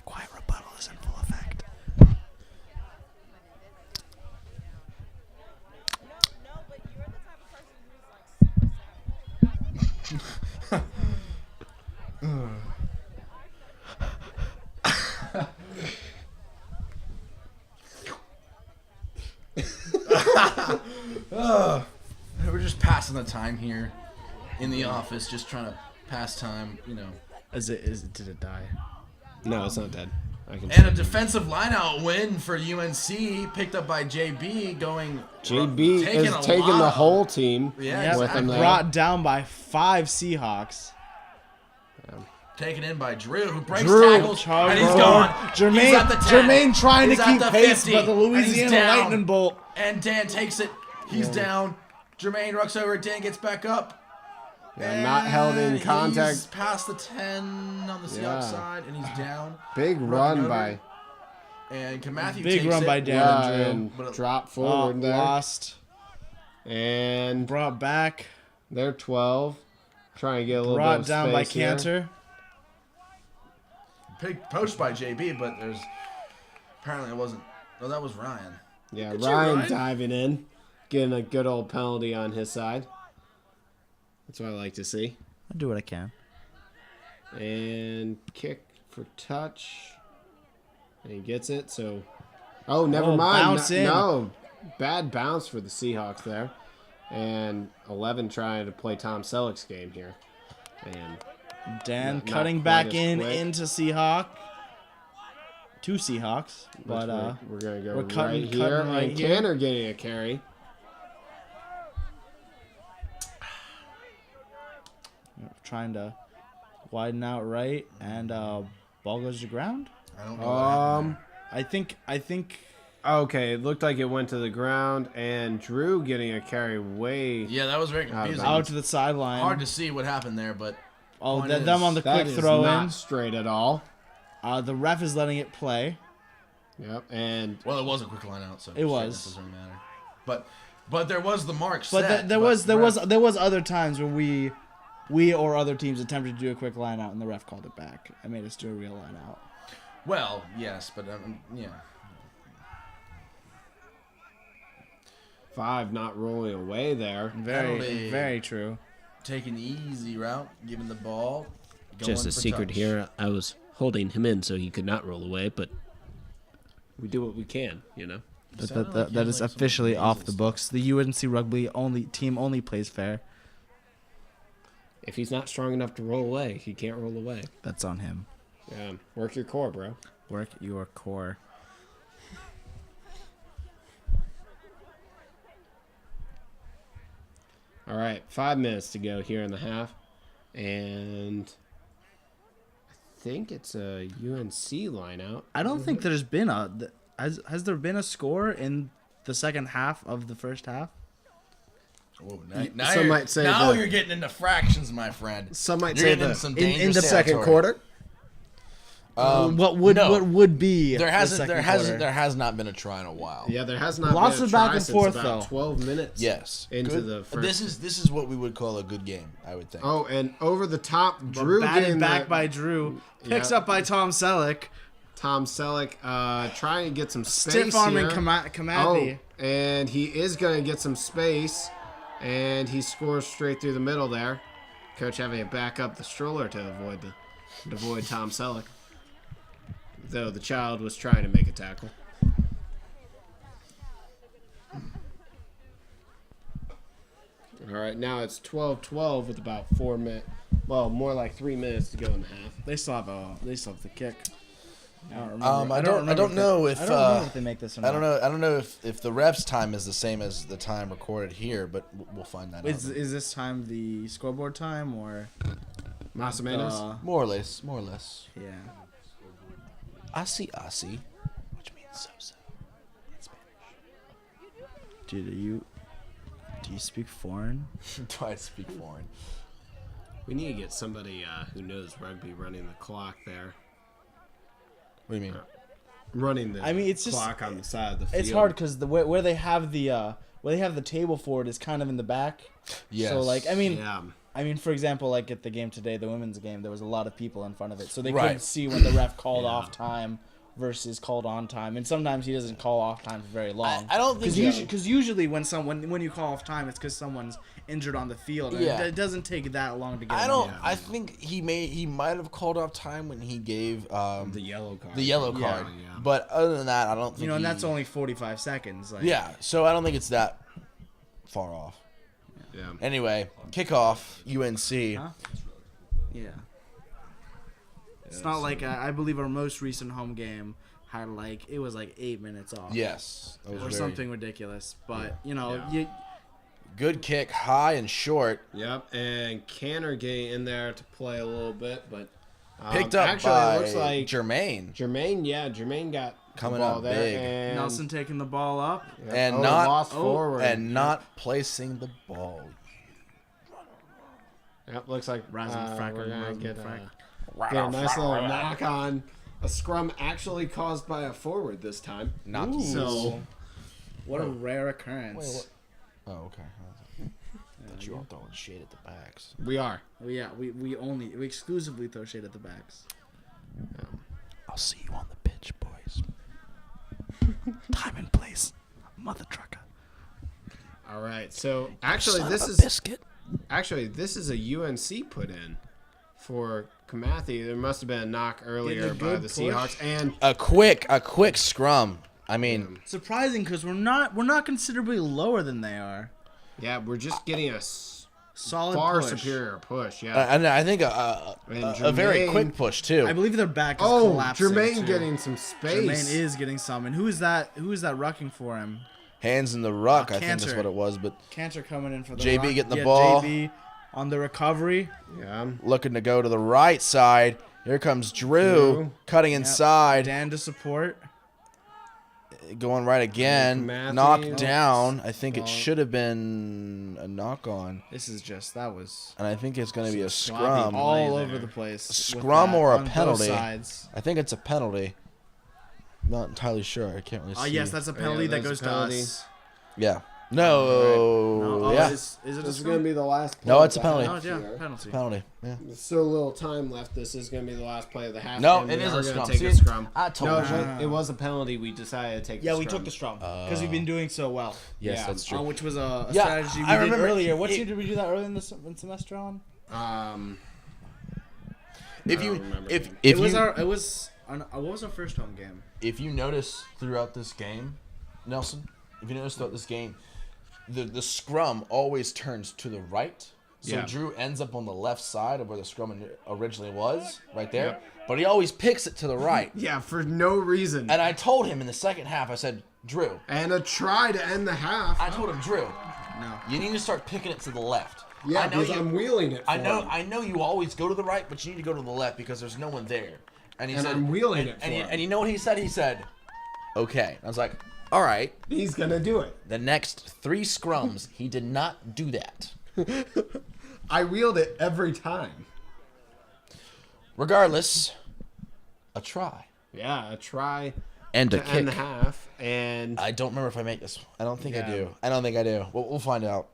quiet rebuttal is in full effect. We're just passing the time here in the office, just trying to pass time, Did it die? No, it's not dead. I can And a defensive lineout win for UNC, picked up by JB, going. JB taking is a taking lot the of- whole team Yeah, with him exactly. there. Brought down by 5 Seahawks. Taken in by Drew, who breaks Drew, tackles, Charles and he's Rowe. gone. Jermaine, He's at the 10. Jermaine trying He's to at keep the pace, 50, but the and he's Louisiana down. Lightning Bolt. And Dan takes it. He's down. Jermaine rucks over. Dan gets back up. Yeah, not held in He's contact. past the 10 on the Seahawks Yeah. side, and he's down. Big Running run over. by And can Matthew Big takes run it. by Dan yeah, and and But- drop forward there. Lost. And Brought back. they're 12. Trying to get a little Brought bit of down by space here. Cantor. Poached by JB, but there's apparently it wasn't. No, that was Ryan. Yeah, Good you, Ryan Ryan. diving in, getting a good old penalty on his side. That's what I like to see. I do what I can. And kick for touch. And he gets it, so... Oh, never Oh, mind. bounce in. No, bad bounce for the Seahawks there. And 11 trying to play Tom Selleck's game here. And Dan Not cutting quite back as in quick. into Seahawk. 2 Seahawks. But we're going to go we're cutting- right here. cutting right and here. Cantor getting a carry. trying to widen out right, and ball goes to ground. I don't know. What happened I think Okay, it looked like it went to the ground, and Drew getting a carry way... there. Yeah, that was very Out of confusing. bounds. out to the sideline. Hard to see what happened there, but Oh, point them on the is, That quick is throw not in. straight at all. The ref is letting it play. Yep, and well, it was a quick line out, so It was. straightness doesn't really matter. But there was the mark But set. there was other times where we or other teams attempted to do a quick line out and the ref called it back and made us do a real line out. Well, yes, but yeah. 5 not rolling away there. Penalty. Very true. Taking the easy route, giving the ball, Just a for secret touch. here. I was holding him in so he could not roll away, but we do what we can, you know. That is officially off the books. The UNC Rugby team only plays fair. If he's not strong enough to roll away, he can't roll away. That's on him. Yeah, work your core, bro. Work your core. All right, 5 minutes to go here in the half, and I think it's a UNC line out. I don't think there's been has there been a score in the second half of the first half? Whoa, Some might say now that- you're getting into fractions, my friend. Some might You're say getting into that some in dangerous the second territory. quarter. What would be There the hasn't. second There hasn't. quarter? There has not been a try in a while. Yeah, there has not Lots been a of back try and since forth, about though. 12 minutes. Yes. Into Good. the first. This is what we would call a good game, I would think. Oh, and over the top, But Drew batted getting back that- by Drew. Picks Yeah. up by Tom Selleck. Tom Selleck trying to get some space Stiff arming here. Kamathi. Oh, and he is going to get some space, and he scores straight through the middle there. Coach having to back up the stroller to avoid Tom Selleck, though the child was trying to make a tackle. All right, now it's 12-12 with about 4 minutes. Well, more like 3 minutes to go in the half. They still have the kick. I don't remember. I don't know if I don't remember if they make this or not. I don't know if the ref's time is the same as the time recorded here, but we'll find that out. Is this time the scoreboard time or? Masamenas? More or less. Yeah. Asi, which means so. Dude, do you speak foreign? Do I speak foreign? We need to get somebody who knows rugby running the clock there. What do you mean? Running the it's just clock on the side of the field. it's hard because where they have the table for it is kind of in the back. Yes. So Yeah. for example, like at the game today, the women's game, there was a lot of people in front of it, so they Right. couldn't see when the ref called Yeah. off time versus called on time, and sometimes he doesn't call off time for very long. I don't think because usually when you call off time, it's because someone's injured on the field, and Yeah. it doesn't take that long to get. I him don't. off. I think he might have called off time when he gave The yellow card. the yellow Yeah. card. Yeah. But other than that, I don't think. and that's only 45 seconds. Like, Yeah. So I don't think it's that far off. Yeah. Anyway, kickoff UNC. Huh? Yeah. It's not like I believe our most recent home game had it was 8 minutes off. Yes. That was Or very something ridiculous, but Yeah. good kick, high and short. Yep, and Canner getting in there to play a little bit, but Picked up actually by it looks like Jermaine. Jermaine got Coming the ball up there, big. and Nelson taking the ball up. Yep. And Oh, not- lost forward, And not placing the ball. Yep, looks like Rasenfracker, we're gonna get Rasenfrack. a nice little knock on a scrum actually caused by a forward this time. Not Ooh. So What a rare occurrence. Oh, okay. Thought you were throwing shade at the backs. we are. Well, yeah, we exclusively throw shade at the backs. I'll see you on the pitch, boys. Time and place, mother trucker. All right, so actually Son this of a is biscuit. this is a UNC put in for Kamathi. There must have been a knock earlier a by good the push. Seahawks, and A quick scrum. I mean, Surprising because we're not considerably lower than they are. yeah, we're just getting a Solid far push. superior push. Yeah. and I think a very Jermaine- quick push too. I believe their back is Oh, collapsing. Jermaine too. getting some space. Jermaine is getting some, and who is that rucking for him? Hands in the ruck, I think that's Cantor. what it was. But Cantor coming in for the JB ruck. getting the Yeah, ball. JB on the recovery. Yeah. looking to go to the right side. Here comes Drew cutting Yep. inside, Dan to support. going right again. Matthews. Knocked down. I think Oh. it should have been a knock on, That was and I think it's going to be a sloppy scrum. all play over there. the place. with Scrum that or a on both penalty? sides. I think it's a penalty. Not entirely sure. I can't really see. Yes, that's a penalty Yeah, that that's goes a to penalty. us. Yeah. No. Oh, Yeah. is it a This is scrum? going to be the last play No, of it's a the penalty. half Oh, yeah, here. penalty. Penalty. Yeah. There's so little time left. This is going to be the last play of the half. No, and it we is are a gonna scrum. Take a See, scrum. I told no, you. it was a penalty. We decided to take. Yeah, the we scrum. took the scrum because we've been doing so well. Yes, Yeah. that's true. Which was a Yeah, strategy we I did remember earlier. What it- year did we do that early in the semester on? If you don't remember if the game. if what was our first home game? if you notice throughout this game, Nelson, if you notice throughout this game, the scrum always turns to the right. So Yeah. Drew ends up on the left side of where the scrum originally was, right there. Yep. But he always picks it to the right. Yeah, for no reason. And I told him in the second half, I said, Drew, And a try to end the half. I told him, Drew, No. you need to start picking it to the left. Yeah, I know because I'm wheeling it for him. I know you always go to the right, but you need to go to the left because there's no one there. And he And said, I'm wheeling it for and, him. and you know what he said? He said, okay. I was like, all right. He's going to do it. The next 3 scrums, he did not do that. I wheeled it every time. Regardless, a try. Yeah, a try And a to end the kick. half. And, I don't remember if I make this. I don't think I Yeah. do. I don't think I do. We'll find out.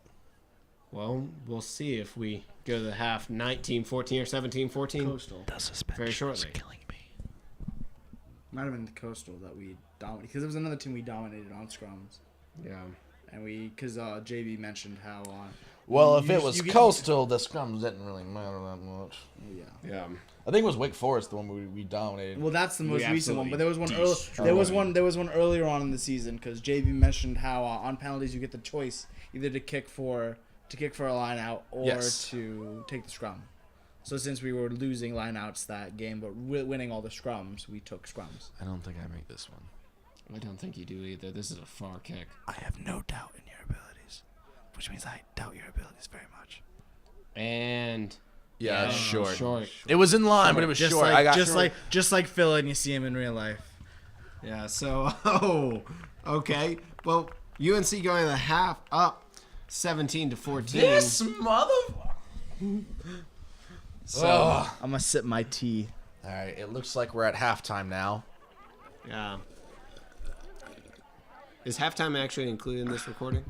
well, we'll see if we go to the half 19-14 or 17-14 Coastal. The suspension very shortly. killing me. Might have been the Coastal that we dominated because it was another team we dominated on scrums, Yeah. and because JB mentioned how. Well, if you- it was you get- Coastal, the scrums didn't really matter that much. Yeah. Yeah. I think it was Wake Forest, the one we dominated. Well, that's the We most recent one, but there was one. absolutely There was one earlier on in the season because JB mentioned how on penalties you get the choice either to kick for a line out or Yes. to take the scrum. So since we were losing line outs that game, but winning all the scrums, we took scrums. I don't think I make this one. I don't think you do either. This is a far kick. I have no doubt in your abilities, which means I doubt your abilities very much. And Yeah, it's short. Short. It was in line, but it was Just short. like I got just like Phil and you see him in real life. Yeah, so okay. Well, UNC going to the half up 17-14. this motherfucker. So I'm gonna sip my tea. All right, it looks like we're at halftime now. yeah. Is halftime actually included in this recording?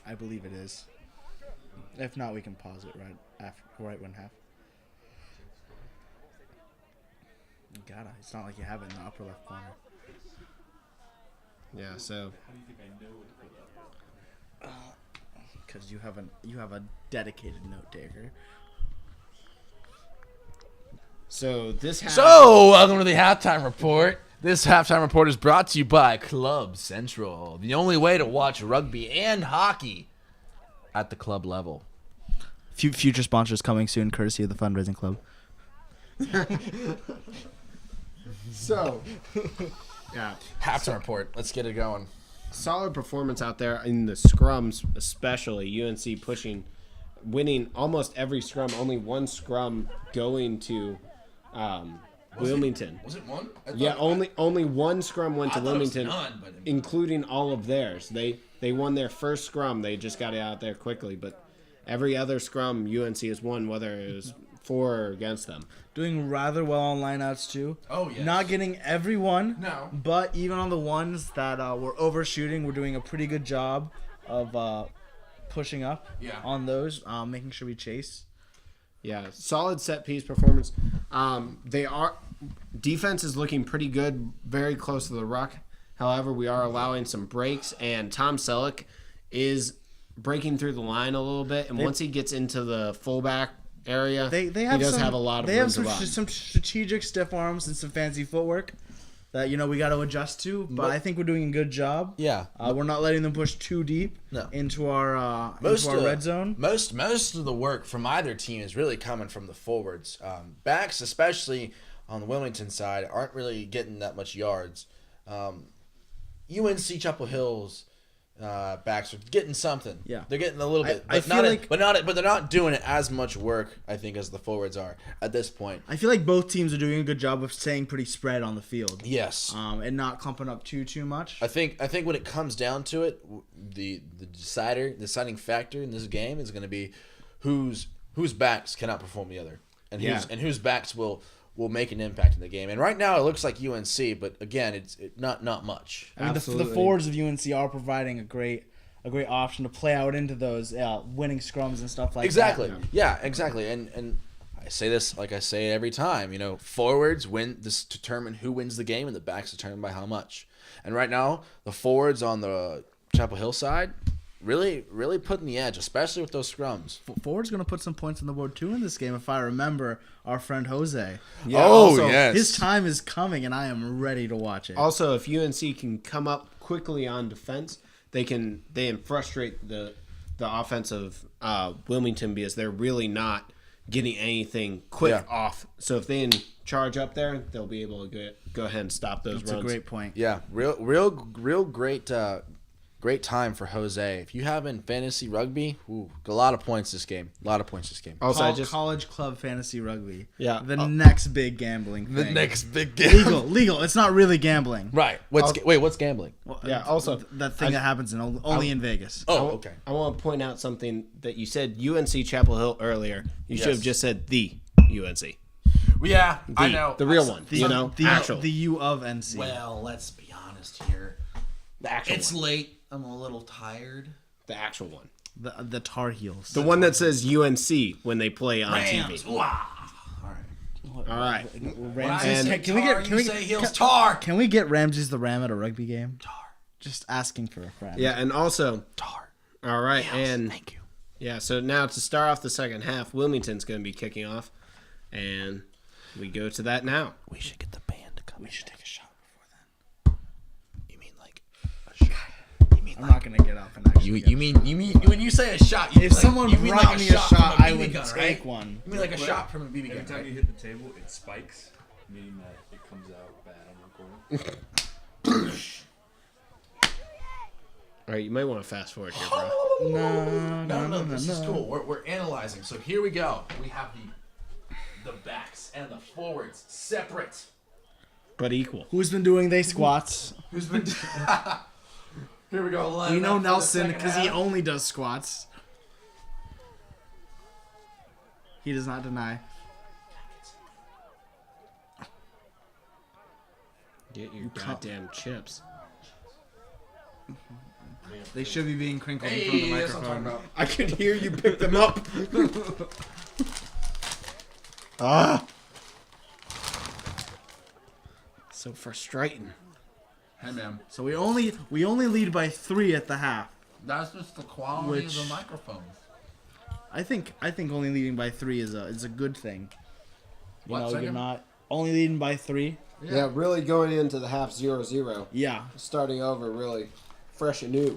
I believe it is. If not, we can pause it right when half. You gotta. It's not like you have it in the upper left corner. Yeah, so Because you have a dedicated note taker. so this half So, welcome to the halftime report. This halftime report is brought to you by Club Central, the only way to watch rugby and hockey at the club level. Future sponsors coming soon, courtesy of the fundraising club. so yeah, Halftime report. Let's get it going. solid performance out there in the scrums, especially UNC winning almost every scrum. Only one scrum going to Wilmington. Was it one? Yeah, only one scrum went to I thought it was Wilmington, none, but- including all of theirs. They won their first scrum. They just got it out there quickly, but every other scrum UNC has won, whether it was for or against them. Doing rather well on lineouts too. Oh, yes. Not getting every one. No. But even on the ones that were overshooting, we're doing a pretty good job of pushing up. Yeah. On those, making sure we chase. Yeah, solid set piece performance. Defense is looking pretty good, very close to the ruck. However, we are allowing some breaks, and Tom Selleck is breaking through the line a little bit. And once he gets into the fullback area, They he have does some, have a lot of They room have to run. some strategic stiff arms and some fancy footwork that we got to adjust to. But I think we're doing a good job. Yeah. We're not letting them push too deep No. into our Most red zone. Most of the work from either team is really coming from the forwards. Backs, especially on the Wilmington side, aren't really getting that much yards. UNC Chapel Hill's backs are getting something. Yeah. They're getting a little bit, I but feel not, like- but they're not doing it as much work, I think, as the forwards are at this point. I feel like both teams are doing a good job of staying pretty spread on the field. Yes. And not clumping up too much. I think when it comes down to it, the deciding factor in this game is going to be whose backs cannot perform the other, and whose backs will make an impact in the game. And right now it looks like UNC, but again, it's not much. I mean, the Absolutely. forwards of UNC are providing a great option to play out into those winning scrums and stuff like Exactly. that. Yeah, exactly. And I say this like I say it every time. Forwards determine who wins the game, and the backs determine by how much. And right now, the forwards on the Chapel Hill side, really putting the edge, especially with those scrums. Forward's going to put some points on the board, too, in this game, if I remember our friend Jose. Yeah, oh, also, yes. His time is coming, and I am ready to watch it. Also, if UNC can come up quickly on defense, they can frustrate the offensive Wilmington because they're really not getting anything quick off. So if they can charge up there, they'll be able to go ahead and stop those runs. That's a great point. Yeah, real great time for Jose. If you have in fantasy rugby, a lot of points this game. Also, College club fantasy rugby. Yeah. The next big gambling thing. The next big game. Legal. It's not really gambling. Right. What's gambling? Well, Yeah, also, that thing that happens only in Vegas. Oh, okay. I want to point out something that you said UNC Chapel Hill earlier. You should have just said the UNC. Yeah, I know. The real one. The U of NC. Well, let's be honest here. The actual It's one. late. I'm a little tired. The actual one. The Tar Heels. The one that says UNC when they play on Rams. TV. Ooh, all right. All right. Ramses, And- can we say Heels tar? Can we get Ramses the Ram at a rugby game? Tar. Just asking for a friend. Yeah, and also, Tar. all right, and Thank you. yeah, so now to start off the second half, Wilmington's going to be kicking off, and we go to that now. We should get the band to come. We should take a shot before then. You mean like a shot? You mean I'm not gonna get up and actually. you mean when you say a shot? You If like, someone you mean brought like me a shot, from I BB would gun, take right? one. You mean like a shot from a BB gun? Every time Right? you hit the table, it spikes, meaning that it comes out bad on recording. All right, you might want to fast forward here, bro. No, this is cool. We're analyzing. So here we go. We have the backs and the forwards separate. But equal. Who's been doing they squats? Who's been? Here we go. We know Line up for the Nelson second because he half. only does squats. He does not deny. Get your goddamn chips. They should be being crinkled in Hey, front of the that's what I'm microphone. talking about. I could hear you pick them up. Ah. So frustrating. Hey, man. So we only lead by 3 at the half. That's just the quality Which- of the microphones. I think only leading by 3 is a good thing. You What, know, second? you're not only leading by 3. Yeah, really going into the half 0-0. Yeah. Starting over really fresh and new.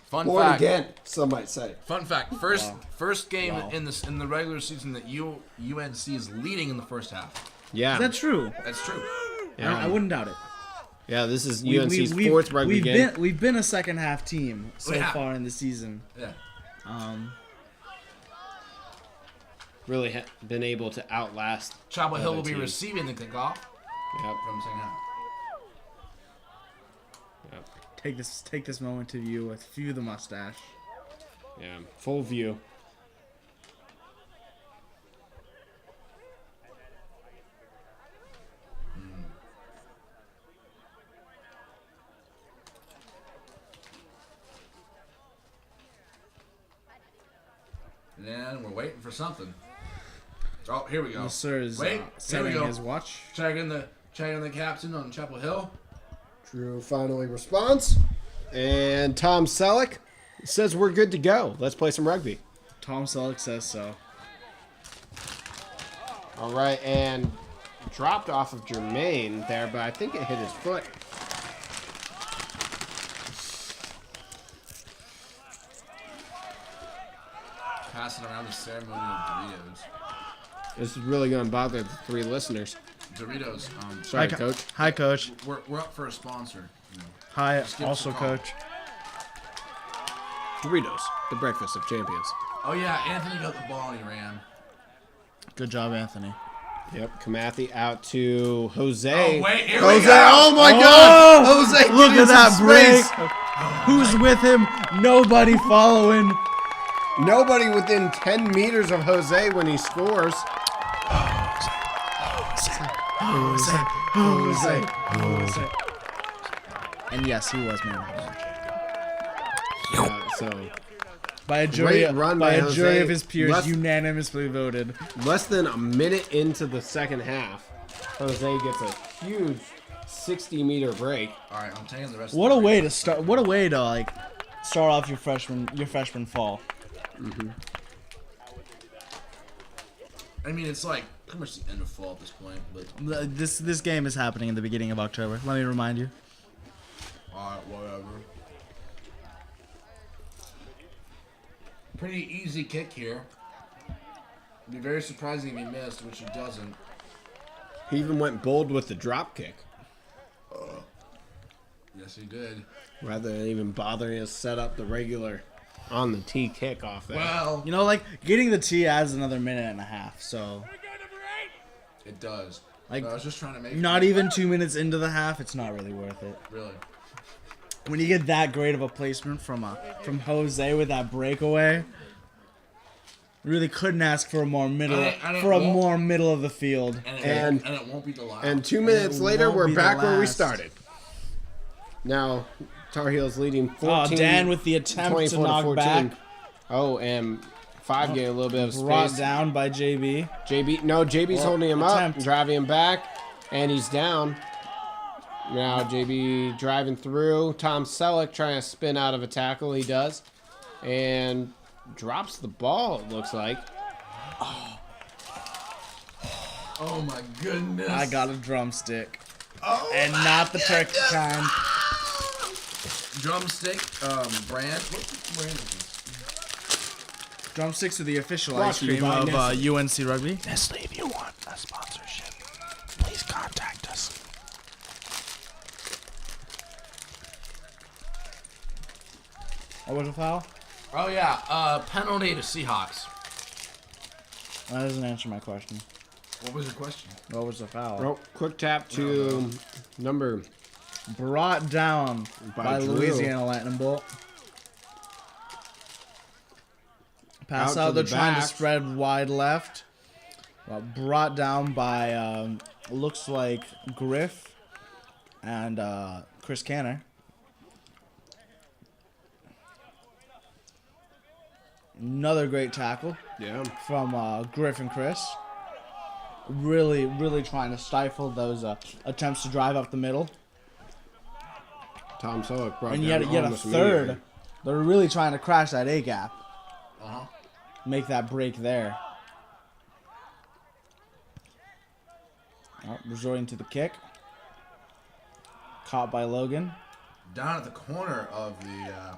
Fun Born fact. again, some might say. Fun fact. First game Wow. in the regular season that UNC is leading in the first half. Yeah. Is that true? That's true. Yeah. I wouldn't doubt it. Yeah, this is We- UNC's we've- fourth rugby we've game. We've been a second half team so We have. far in the season. Yeah. Really been able to outlast. Chapel Hill other will be teams. receiving the kickoff Yep. from the second half. Yep. Take this moment to view with view the mustache. Yeah. Full view. And then we're waiting for something. Oh, here we go. The sir is Wait, here we setting go. his watch. Checking the captain on Chapel Hill. Drew finally responds. And Tom Selleck says we're good to go. Let's play some rugby. Tom Selleck says so. All right, and dropped off of Jermaine there, but I think it hit his foot. Passing around the ceremonial Doritos. This is really going to bother the 3 listeners. Doritos. Sorry, Coach. Hi, Coach. We're up for a sponsor. You know. Hi, give us also a call. Coach. Doritos, the breakfast of champions. Oh yeah, Anthony got the ball and he ran. Good job, Anthony. Yep, Kamathi out to Jose. Oh wait, here Jose! we go. Oh my God! Jose, Look getting at that some break. space. Who's with him? Nobody following. Nobody within 10 meters of Jose when he scores. Jose. And yes, he was man. So By a jury, Great run by by a Jose. jury of his peers, Less- unanimously voted. less than a minute into the second half, Jose gets a huge 60-meter break. All right, I'm taking the rest. What of a the way break. to start! What a way to start off your freshman fall. I mean, it's like pretty much the end of fall at this point, but This game is happening in the beginning of October. Let me remind you. alright, whatever. Pretty easy kick here. It'd be very surprising if he missed, which he doesn't. He even went bold with the drop kick Yes, he did. rather than even bothering to set up the regular on the tee kick off there. Well, You know, like getting the tee adds another minute and a half. So it does. Like, I was just trying to make not even 2 minutes into the half, it's not really worth it. really. When you get that great of a placement from Jose with that breakaway, really couldn't ask for a more middle And it won't- more middle of the field. And it won't be the last. And 2 minutes later, won't we're be the back where we last. started. Now, Tar Heels leading Oh, 14. Dan with the attempt to 24 knock 14. back, Oh, and 5 getting a little bit of brought space. down by JB. JB's Well, holding him attempt. up, driving him back, and he's down. Now JB driving through. Tom Selleck trying to spin out of a tackle. He does. And drops the ball, it looks like. Oh my goodness. I got a drumstick, Oh and my not the turkey goodness. kind. Drumstick brand. What brand is this? Drumsticks are the official Brought ice to you cream by of Nestle. UNC Rugby. Nestle, if you want a sponsorship, please contact us. What was a foul? Oh yeah, penalty to Seahawks. That doesn't answer my question. What was your question? What was the foul? Oh, quick tap to number. Brought down by Drew. Louisiana Lightning Bolt. Pass Out out, to they're the trying to backs. spread wide left. Brought down by, looks like Griff and Chris Canner. Another great tackle Yeah. from Griff and Chris. Really, really trying to stifle those attempts to drive up the middle. Tom Selleck brought And down yet a almost third. immediately. They're really trying to crash that A gap. Uh-huh. Make that break there. Oh, resorting to the kick. Caught by Logan. Down at the corner of the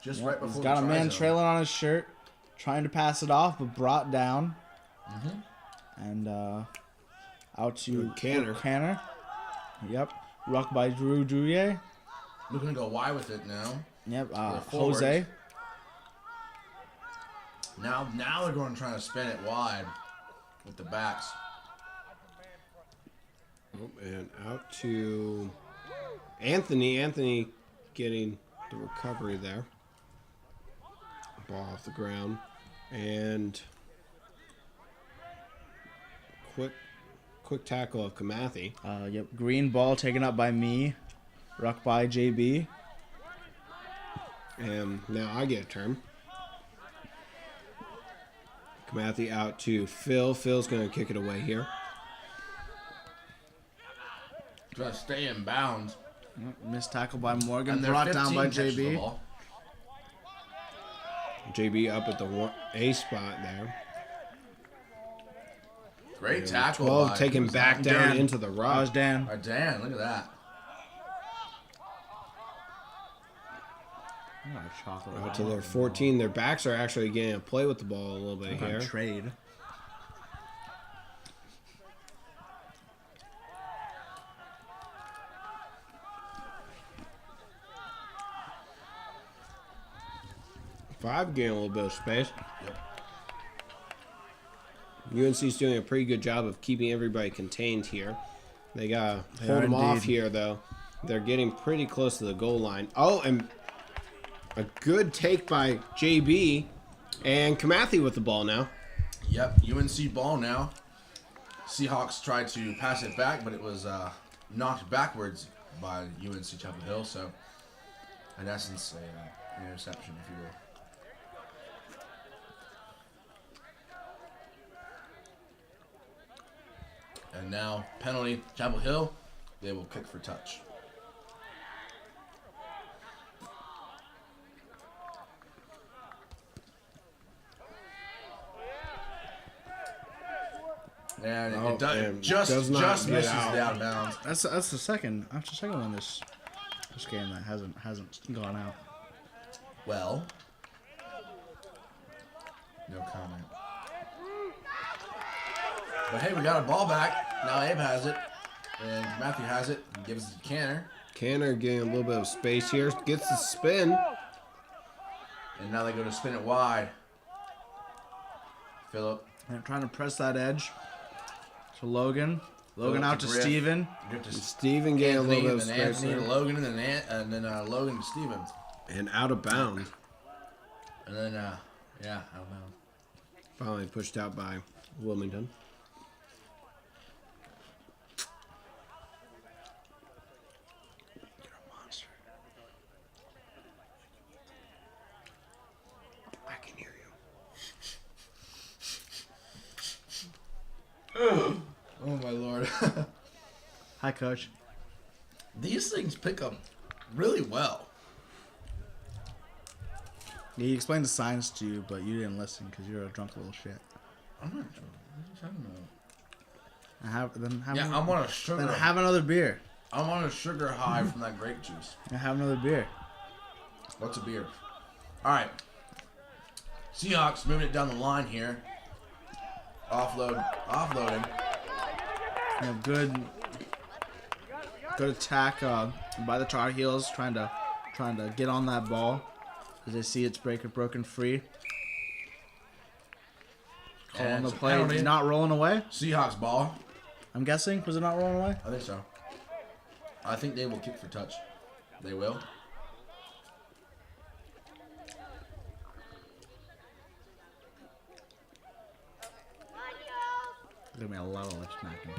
just right before He's got a the try man zone. trailing on his shirt. Trying to pass it off, but brought down. And out to Canner. Yep. Ruck by Drew Drouillet. Looking to go wide with it now. Yep. forwards. Jose. Now they're going to try to spin it wide with the backs. Oh, and out to Anthony. Anthony getting the recovery there. Ball off the ground. And quick tackle of Kamathi. Yep. Green ball taken up by me. Ruck by JB. And now I get a turn. Kamathi out to Phil. Phil's going to kick it away here. Trying to stay in bounds. Missed tackle by Morgan. And they're Brought down 15 by catches the JB. ball. JB up at the A spot there. Great tackle. 12 by taken back down Dan. into the That was rock. Dan. By Dan, look at that. Out to their 14. Their backs are actually getting to play with the ball a little bit here. Trade. Five getting a little bit of space. Yep. UNC's doing a pretty good job of keeping everybody contained here. They got to They hold are them off indeed. here, though. They're getting pretty close to the goal line. Oh, and a good take by JB. And Kamathi with the ball now. Yep, UNC ball now. Seahawks tried to pass it back, but it was knocked backwards by UNC Chapel Hill. So, in essence, an interception, if you will. And now, penalty, Chapel Hill. They will kick for touch. And Oh, it does, and just does not just get misses out. it out of bounds. That's the second one this game that hasn't gone out. Well, no comment. But hey, we got a ball back. Now Abe has it. And Matthew has it. And gives it to Canner. Canner getting a little bit of space here. Gets the spin. And now they go to spin it wide. Phillip. And trying to press that edge. So Logan out to Griff. Steven. Griff to Steven getting a Anthony, little bit of and then space Anthony to there. Logan, and then Logan to Steven. And out of bounds. And then, out of bounds. Finally pushed out by Wilmington. You're a monster. I can hear you. Oh my lord. Hi, Coach. These things pick up really well. He explained the signs to you, but you didn't listen because you're a drunk little shit. I'm not drunk. What are you talking about? Have I'm on a sugar. then have another beer. I'm on a sugar high from that grape juice. And have another beer. What's a beer? All right. Seahawks moving it down the line here. Offloading. You know, good attack by the Tar Heels, trying to get on that ball as they see it's broken free. Calling And the it's a play, penalty. not rolling away. Seahawks ball. I'm guessing, was it not rolling away? I think so. I think they will kick for touch. They will. There's gonna be a lot of lip smacking.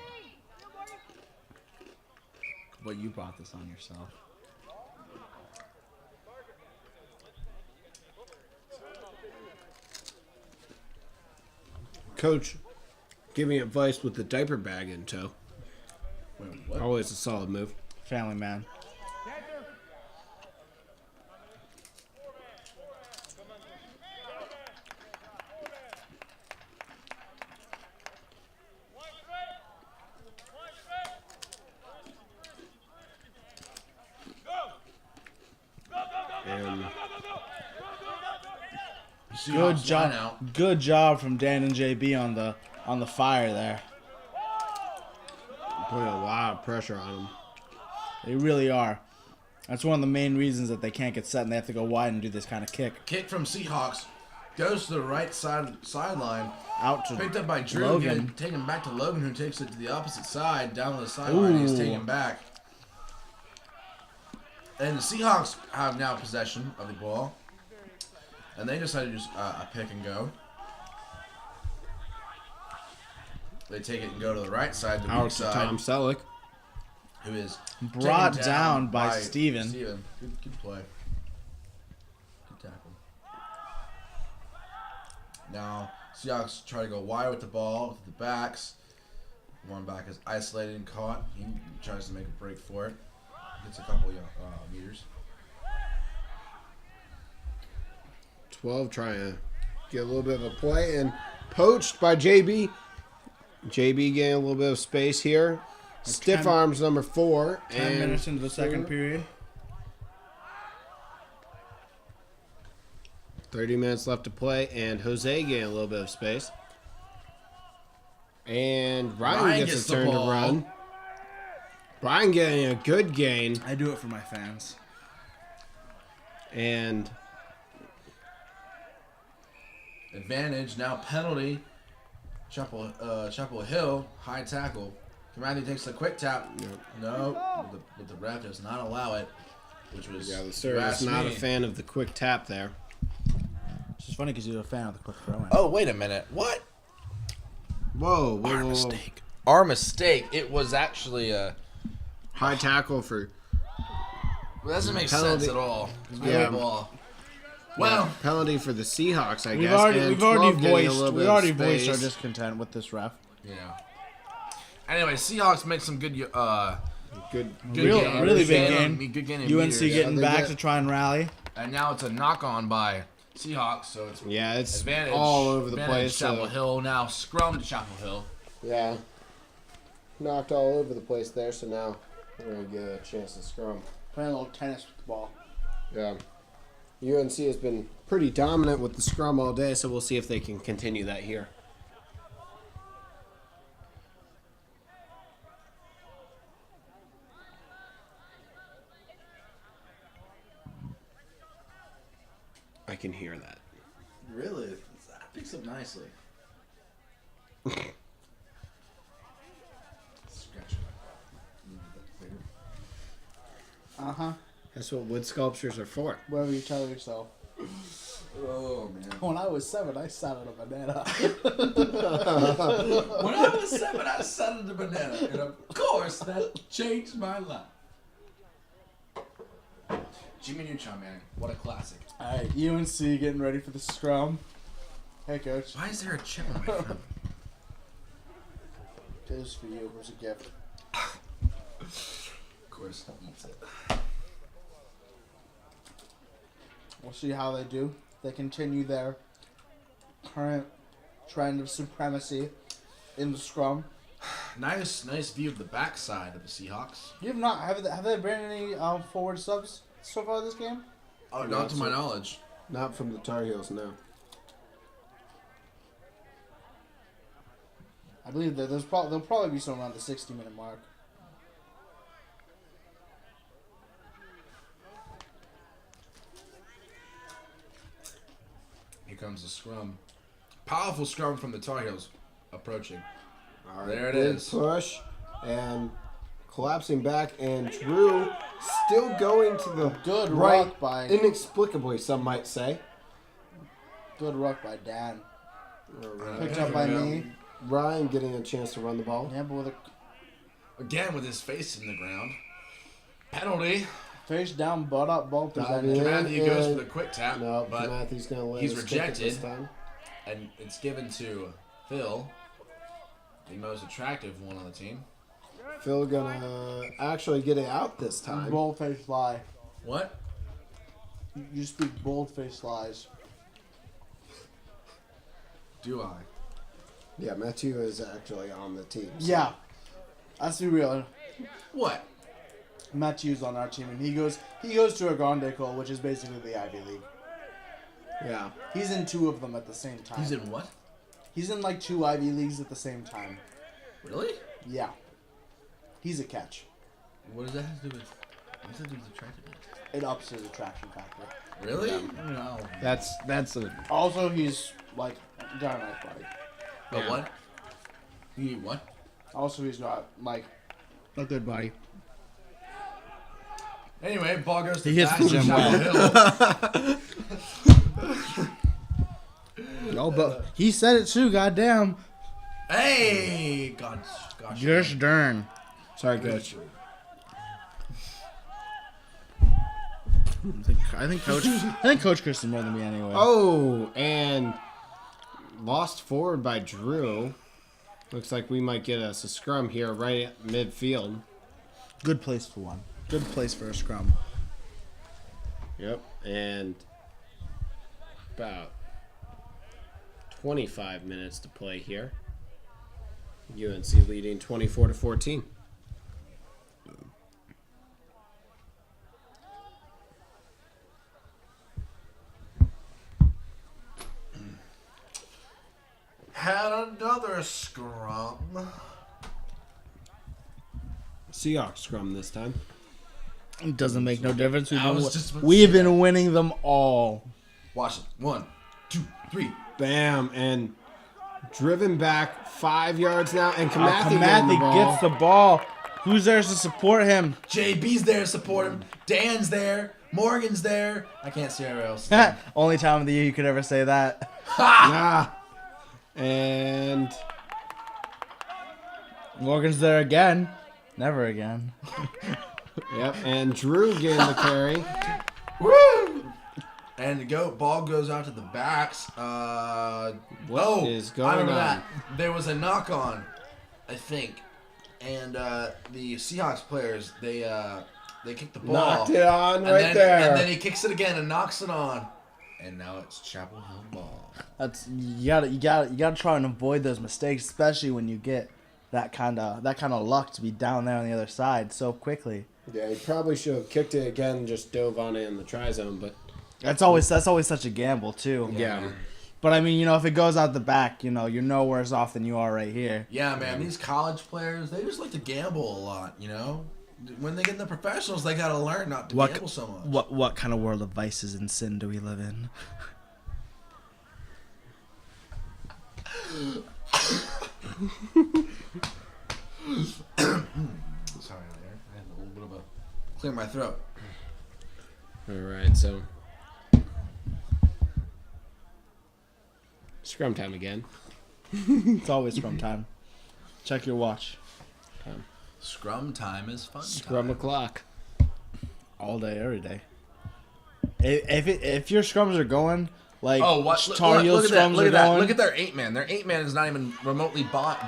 But you brought this on yourself. Coach giving advice with the diaper bag in tow. Wait, what? Always a solid move. Family man. And Seahawks Good line job. out. Good job from Dan and JB on the fire there. putting a lot of pressure on him. They really are. That's one of the main reasons that they can't get set and they have to go wide and do this kind of kick. Kick from Seahawks. Goes to the right sideline. Out to Picked up by Drew. Logan. Taken back to Logan, who takes it to the opposite side. Down to the sideline. He's Ooh. taken back. And the Seahawks have now possession of the ball. And they decide to do a pick and go. They take it and go to the right side, the weak Out to side, Tom Selleck. who is Brought taken down by Steven. Good play. Good tackle. Now, Seahawks try to go wide with the ball, with the backs. One back is isolated and caught. He tries to make a break for it. Gets a couple meters. 12 trying to get a little bit of a play and poached by JB. JB getting a little bit of space here. Stiff 10 arms number 4. 10 minutes into the second period. 30 minutes left to play, and Jose getting a little bit of space. And Ryan gets a the turn to ball. run. Ryan getting a good gain, I do it for my fans. and Advantage, now penalty. Chapel Hill, high tackle. Kamadi takes the quick tap. No, but the ref does not allow it, which was yeah, the you sir is asked not me. a fan of the quick tap there. It's just funny because you're a fan of the quick throwing. Oh, wait a minute. What? Whoa, whoa, Our whoa. mistake. Our mistake. It was actually a... High tackle for Well, that doesn't make Penalty. sense at all. Yeah. Ball. Well, penalty for the Seahawks, I We've guess. already, and we've 12 already getting a voiced little we bit already of voiced our space. discontent with this ref. yeah. Anyway, Seahawks make some good Good, Really big game. Good game. UNC getting they back get- to try and rally. And now it's a knock on by Seahawks, so it's Yeah, it's advantage. all over the Advantage place. Chapel So Hill now scrum to Chapel Hill. Yeah. Knocked all over the place there, so now we're going to get a chance to scrum. Playing a little tennis with the ball. Yeah. UNC has been pretty dominant with the scrum all day, so we'll see if they can continue that here. I can hear that. Really? That picks up nicely. Scratch it. Uh-huh. That's what wood sculptures are for. Whatever you tell yourself. Oh, man. When I was 7, I sat on a banana. When I was 7, I sat on the banana. And of course, that changed my life. Jimmy Neutron, man. What a classic. Alright, UNC getting ready for the scrum. Hey, Coach. Why is there a chip on my phone? This is for you. It was a gift. Of course, eats it. We'll see how they do. They continue their current trend of supremacy in the scrum. Nice view of the backside of the Seahawks. You have not have they been any forward subs so far this game? Oh, Not not to my so. knowledge. Not from the Tar Heels, no. I believe that there'll probably be some around the 60-minute mark. Here comes the scrum. Powerful scrum from the Tar Heels approaching. All right, There it big is. push and collapsing back, and Drew still going to the Good right, ruck by inexplicably, some might say. Dan. All right. Picked up by me. Ryan getting a chance to run the ball. Yeah, but with a Again with his face in the ground. Penalty. face down, butt up, ball presented. Yeah. Matthew goes for and- the quick tap, No, but Matthew's going to let he's it stick at this rejected. time. and it's given to Phil, the most attractive one on the team. Phil going to actually get it out this time. Bold-faced lie. What? You speak bold-faced lies. Do I? Yeah, Matthew is actually on the team. so- Yeah. Let's be real. What? Matthew's on our team, and he goes to a Grande Cole, which is basically the Ivy League. Yeah. He's in 2 of them at the same time. He's in what? He's in like 2 Ivy Leagues at the same time. Really? Yeah. He's a catch. What does that have to do with? What does that do with attractiveness? It ups his attraction factor. Really? No. That's a... Also, he's like got a nice body. But Yeah. what? You need what? Also, he's got like a good body. Anyway, ball goes to He hits back the to gym Chapel Hill. No, but he said it too. Goddamn. Hey, gosh. Just darn. Sorry, Coach. I think Coach Chris is more than me anyway. Oh, and lost forward by Drew. Looks like we might get us a scrum here right at midfield. Good place for one. Good place for a scrum. Yep, and about 25 minutes to play here. UNC leading 24-14. Had another scrum. Seahawks scrum this time. It doesn't make no difference. I was just about to We've say been winning them all. Watch it. 1, 2, 3. Bam, and driven back 5 yards now, and Kamathi Kamathi gets the ball. Who's there to support him? JB's there to support him. Dan's there. Morgan's there. I can't see anywhere else. Only time of the year you could ever say that. Yeah. And Morgan's there again. Never again. yep, and Drew getting the carry. Woo! And the ball goes out to the backs. What is going I remember on? that. There was a knock on, I think, and the Seahawks players they kicked the ball. Knocked it on and right then, there. And then he kicks it again and knocks it on. And now it's Chapel Hill ball. That's you gotta try and avoid those mistakes, especially when you get that kind of luck to be down there on the other side so quickly. Yeah, he probably should have kicked it again and just dove on it in the try zone, but That's always such a gamble too. yeah. But I mean, if it goes out the back, you're no worse off than you are right here. Yeah, man. These college players, they just like to gamble a lot. When they get in the professionals, they gotta learn not to gamble so much. What kind of world of vices and sin do we live in? Sorry, I had a little bit of a clear my throat. All right, so scrum time again. It's always scrum time. Check your watch. Scrum time is fun. Scrum time. o'clock. All day, every day. If your scrums are going like Look Tar Heel at that! scrums Look are at that! going, Look at their 8-man. Their 8-man is not even remotely bound.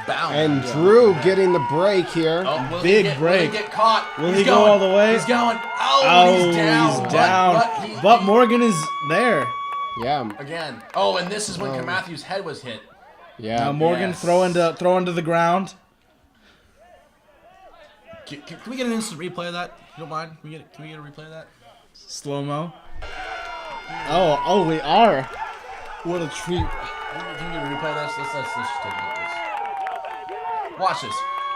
And Drew getting the break here. Oh, will Big he get, break. Will he get caught? Will He's he go going. all the way? He's going. Oh, he's down. He's down. But Morgan is there. Yeah, Again. Oh, and this is when Matthews' head was hit. yeah. Now Morgan Yes. throw into the ground. Can we get an instant replay of that? You don't mind? Can we get a replay of that? Slow mo. Oh, we are. What a treat. Can we get a replay of this? Let's just take a look at this. Watch this.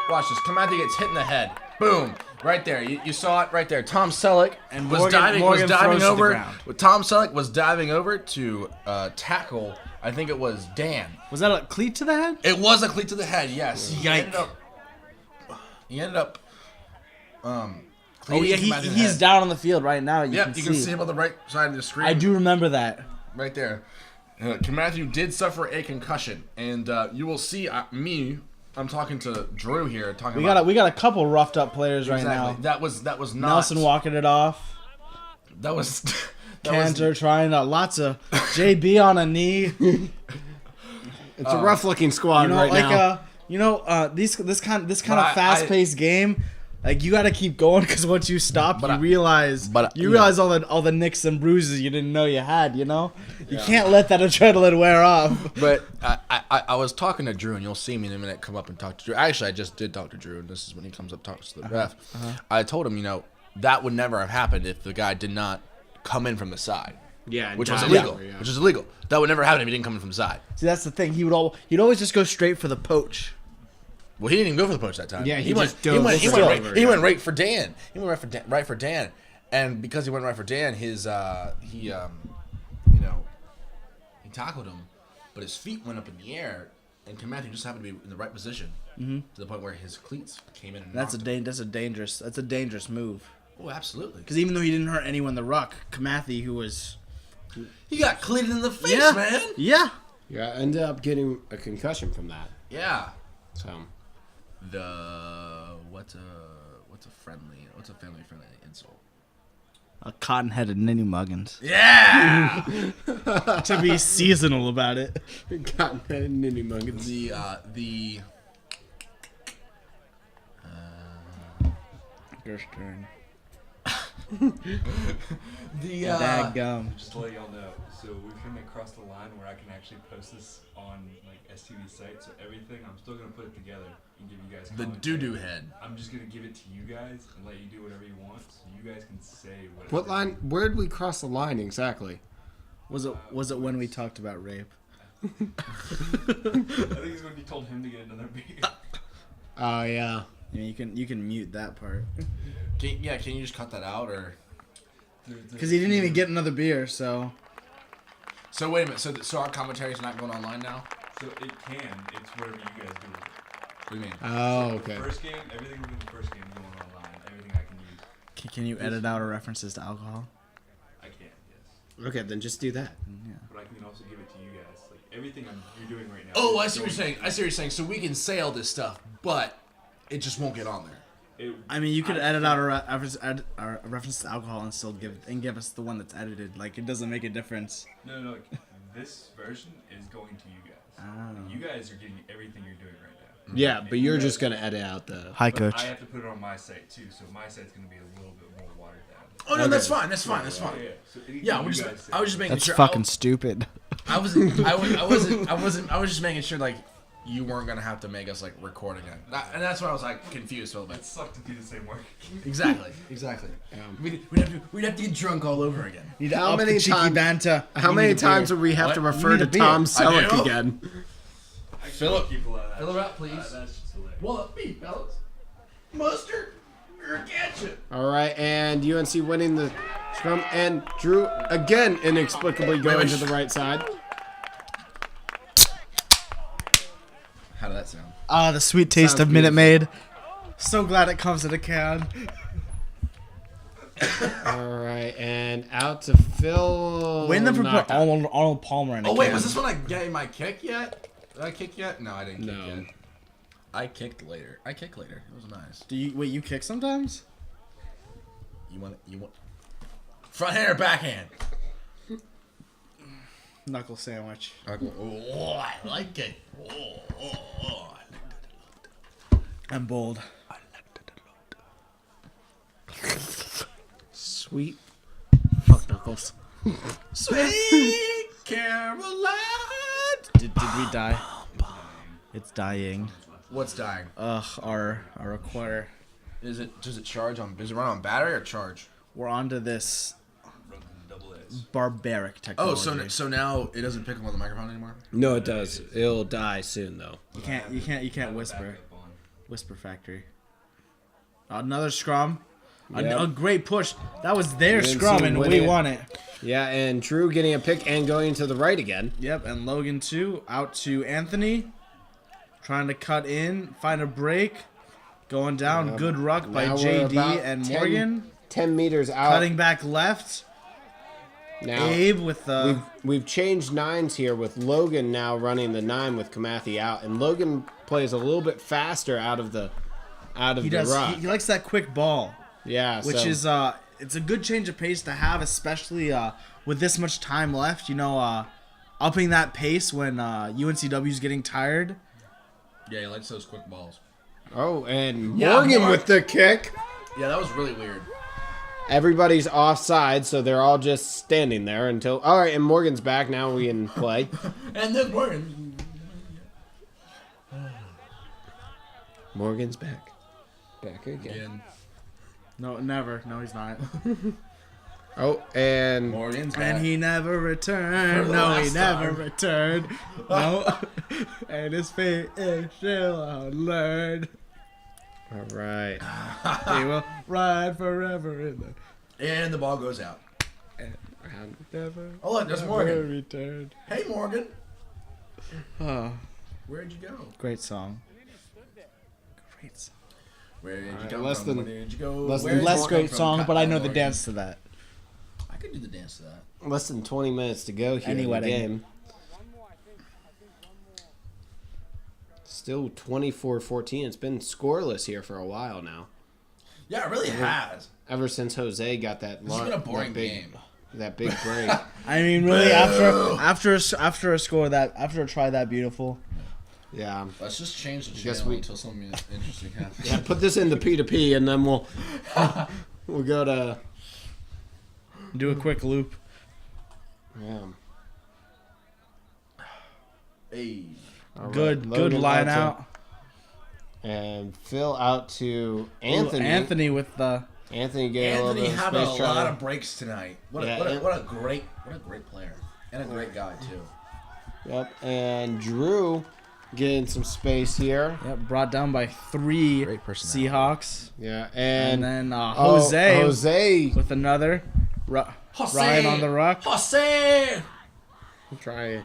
Watch this. Kamatha gets hit in the head. Boom. Right there. You saw it right there. Tom Selleck And was Morgan diving throws to the over. ground. Tom Selleck was diving over to tackle. I think it was Dan. Was that a cleat to the head? It was a cleat to the head. Yes. Yike. He ended up. Oh cleating yeah, Kamatha in the he's head. down on the field right now. Yep, you can see him on the right side of the screen. I do remember that. Right there. Matthew did suffer a concussion, and you will see me. I'm talking to Drew here. We got a couple roughed up players right exactly. now. That was not Nelson walking it off. That was Cantor trying lots of JB on a knee. It's a rough looking squad right now. This kind of I- fast paced game. Like you got to keep going because once you stop, But you realize all the nicks and bruises you didn't know you had. You can't let that adrenaline wear off. But I was talking to Drew, and you'll see me in a minute come up and talk to Drew. Actually, I just did talk to Drew, and this is when he comes up talks to the ref. I told him, that would never have happened if the guy did not come in from the side. Yeah, Which was dive illegal. over, yeah. Which is illegal. That would never happen if he didn't come in from the side. See, that's the thing. He'd always just go straight for the poach. Well, he didn't even go for the poach that time. Yeah, he went. just He dove went. straight over, He yeah. went right for Dan. He went right for Dan, and because he went right for Dan, he tackled him, but his feet went up in the air, and Matthew just happened to be in the right position to the point where his cleats came in. And That's a knocked him. dangerous move. Oh, absolutely. Because even though he didn't hurt anyone in the ruck, Kamathi, who was He got cleated in the face, man. yeah, Yeah, ended up getting a concussion from that. Yeah. So What's a family friendly insult? a cotton-headed ninny muggins. Yeah. To be seasonal about it. gotten ninny muggins. The Gerstern. Dadgum. Just to let y'all know, so we're gonna cross the line where I can actually post this on STV site. So everything, I'm still gonna put it together and give you guys the commentary. doo-doo head. I'm just gonna give it to you guys and let you do whatever you want, so you guys can say whatever. What line? Where did we cross the line exactly? Was it when we talked about rape? I think it's when you told him to get another beer. Oh yeah. Yeah, you can mute that part. Can you just cut that out or? Because he didn't even get another beer, so. So wait a minute. So our commentary's not going online now? So it can. It's whatever you guys do with it. What do you mean? Oh The okay. first game, everything within the first game is going online. Everything I can use. Can you edit out our references to alcohol? I can, yes. Okay, then just do that. But I can also give it to you guys. Like everything you're doing right now. Oh, is I see what you're going- saying. So we can say all this stuff, but it just won't get on there. I mean, you could edit out our reference to alcohol and still give us the one that's edited. Like, it doesn't make a difference. No. This version is going to you guys. Oh. You guys are getting everything you're doing right now. Yeah, And but you you're guys- just gonna edit out the. Hi, But Coach. I have to put it on my site too, so my site's going to be a little bit more watered down. Oh no, Okay. that's fine. That's fine. Yeah. So anything Yeah, you guys I was just say- making That's sure. fucking stupid. I was just making sure, like, you weren't gonna have to make us like record again. And that's why I was like confused a little It bit. sucked to do the same work. Exactly. We'd have to get drunk all over again. Need to How up many the cheeky times- banter. How You many need a beer. times would we have What? to You refer need to a beer. Tom I Selleck do. again? Fill up. People out of that. Fill her up, please. That's just hilarious. Well, up me, fellas. Mustard or ketchup. All right, and UNC winning the scrum, and Drew again inexplicably going to the right side. How did that sound? Ah, the sweet taste Sounds of Minute Maid. So glad it comes in a can. All right, and out to Phil. Wait, never put Knockout. Arnold Palmer in a Oh wait, can. was this when I gave my kick yet? Did I kick yet? No, I didn't kick No. yet. I kicked later. It was nice. Do you wait? You kick sometimes? You want front hand or backhand? Knuckle sandwich. I go, oh, I like it. Oh. I'm bold. Sweet. Fuck Knuckles. Sweet Caroline. Did we die? It's dying. What's dying? Our recorder. Does it run on battery or charge? We're onto this Run the double A's. barbaric Oh, technology. so now it doesn't pick up on the microphone anymore? No, it does. It'll die soon, though. you can't whisper. Backup on. Whisper Factory. Another scrum. Yep. A great push. That was their UNC scrum, and we winning it. won it. Yeah, and Drew getting a pick and going to the right again. Yep, and Logan too. Out to Anthony. Trying to cut in, find a break. Going down. Good ruck by Now we're JD about and 10 Morgan. 10 meters out. Cutting back left. Now, Abe with the... we've changed nines here with Logan now running the 9 with Kamathi out, and Logan plays a little bit faster out of the He does. rock. He likes that quick ball, Yeah, which so, is it's a good change of pace to have, especially with this much time left. You know, upping that pace when UNCW is getting tired. Yeah, he likes those quick balls. oh, and Yeah, Morgan Mark. with the kick. Yeah, that was really weird. Everybody's offside, so they're all just standing there until. All right, and Morgan's back now. We can play. And then Morgan. Morgan's back. Back again. Again. No, never. No, he's not. Oh, and Morgan's back. And he never For returned. the No, he last never time. returned. No. And his fate is still unlearned. all right. He will ride forever in the... And the ball goes out. Never, Oh, look, there's never Morgan. returned. Hey, Morgan. Oh, Where'd you go? great song. Great song. Where did you Alright, come less from? than- Where did you go? less Where than- did Less you great come song, from? but I know the Morgan. dance to that. I could do the dance to that. Less than 20 minutes to go here Any in the wedding. game. Still 24-14. It's been scoreless here for a while now. Yeah, it really has. Ever since Jose got that This has been a boring game. That big break. I mean, really, after a score that after a try that beautiful. Yeah. Let's just change the Guess channel we- until something interesting happens. Yeah, put this into P2P and then we'll go to Do a quick loop. yeah. Hey. All right, Good Logan line to- out. And Phil out to Ooh, Anthony. Anthony with the Anthony getting a Anthony little bit had of a space lot trying of breaks tonight. What Yeah, a great player. And a great guy too. Yep. And Drew getting some space here. brought down by 3 Great personality. Seahawks, Yeah. and And, then oh, Jose Jose with another. Jose! Ryan on the ruck. Jose! try to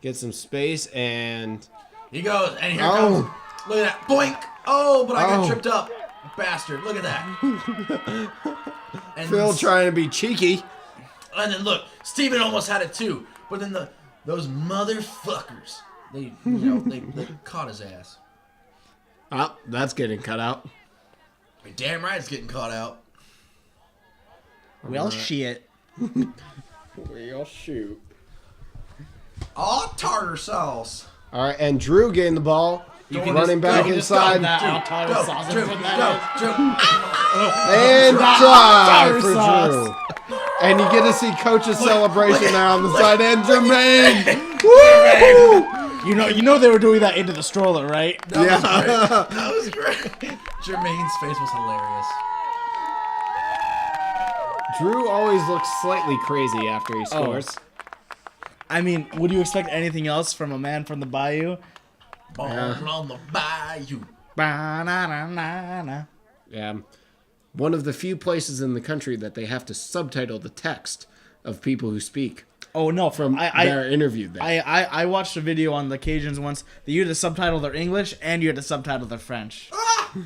get some space and He goes, and here Oh. comes. Look at that. Boink! Oh, but I got Oh. tripped up. Bastard. Look at that. And Phil trying to be cheeky. And then look, Steven almost had it too. But then those motherfuckers, they caught his ass. Oh, that's getting cut out. You're damn right it's getting caught out. Well, shit. We'll shoot. Aw, tartar sauce. All right, and Drew getting the ball, can running just back go, just go. inside, Drew, Drew. and try tartar for sauce. Drew. And you get to see Coach's celebration there on the side, and Jermaine. Woo! You know they were doing that into the stroller, right? That was great. Jermaine's face was hilarious. Drew always looks slightly crazy after he scores. I mean, would you expect anything else from a man from the bayou? Born on the bayou. Ba-na-na-na-na. Yeah. One of the few places in the country that they have to subtitle the text of people who speak Oh no! from their interview there. I watched a video on the Cajuns once that you had to subtitle their English and you had to subtitle their French.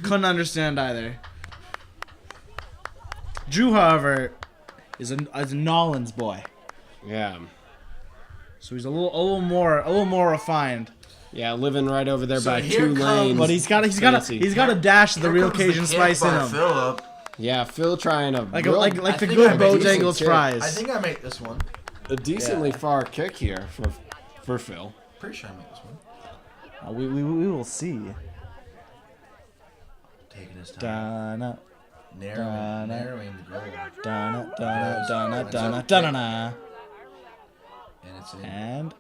Couldn't understand either. Drew, however, is a Nolans boy, Yeah. so he's a little more refined. Yeah, living right over there So by here 2 comes- lanes. But he's got a dash of the real Cajun spice in him, Philip. Yeah, Phil trying to like real- the I think good I made Bojangles decent fries. I think I made this one. a decently far kick here for Phil. Pretty sure I made this one. We will see. Taking his time. Da-na, Narrowing the goal. da-na. And it's in. And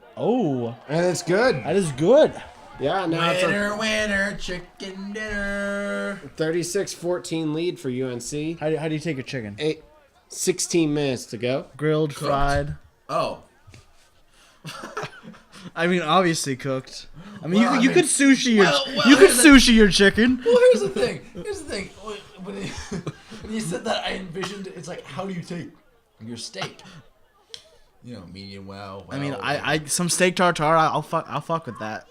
And it's good. that is good. Yeah, now it's a Winner, chicken dinner. 36-14 lead for UNC. How do you take your chicken? 16 minutes to go. Grilled, fried. Oh. I mean, obviously cooked. I mean, Well, you I could mean- sushi your well, you could here's the- sushi your chicken. Well, here's the thing. When you said that, I envisioned it's like, how do you take your steak? You know, medium well. I mean, well, I some steak tartare. I'll fuck with that.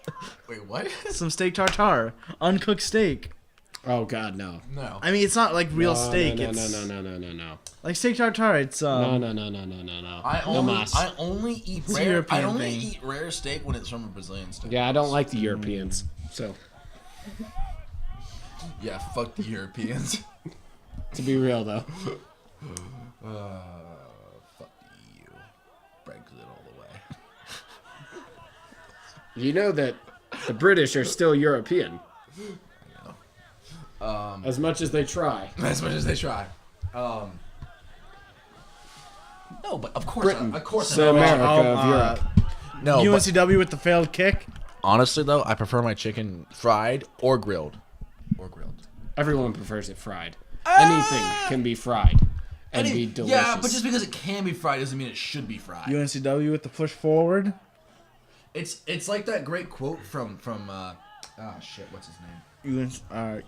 Wait, what? Some steak tartare, uncooked steak. Oh God, no. No. I mean, it's not like real No, steak. No, It's no. like steak tartare. It's No. I No only mas. I only eat It's a rare. I European only thing. eat rare steak when it's from a Brazilian steak. Yeah, I don't like the Europeans. So, Yeah, fuck the Europeans. to be real though. Fuck you. Brexit all the way. You know that the British are still European. As much as they try. As much as they try. No, but of course, Britain. of course, So America of Europe. no. but UNCW with the failed kick. honestly, though, I prefer my chicken fried or grilled. Or grilled. Everyone prefers it fried. Anything can be fried and be delicious. Yeah, but just because it can be fried doesn't mean it should be fried. UNCW with the push forward. It's like that great quote from shit, what's his name?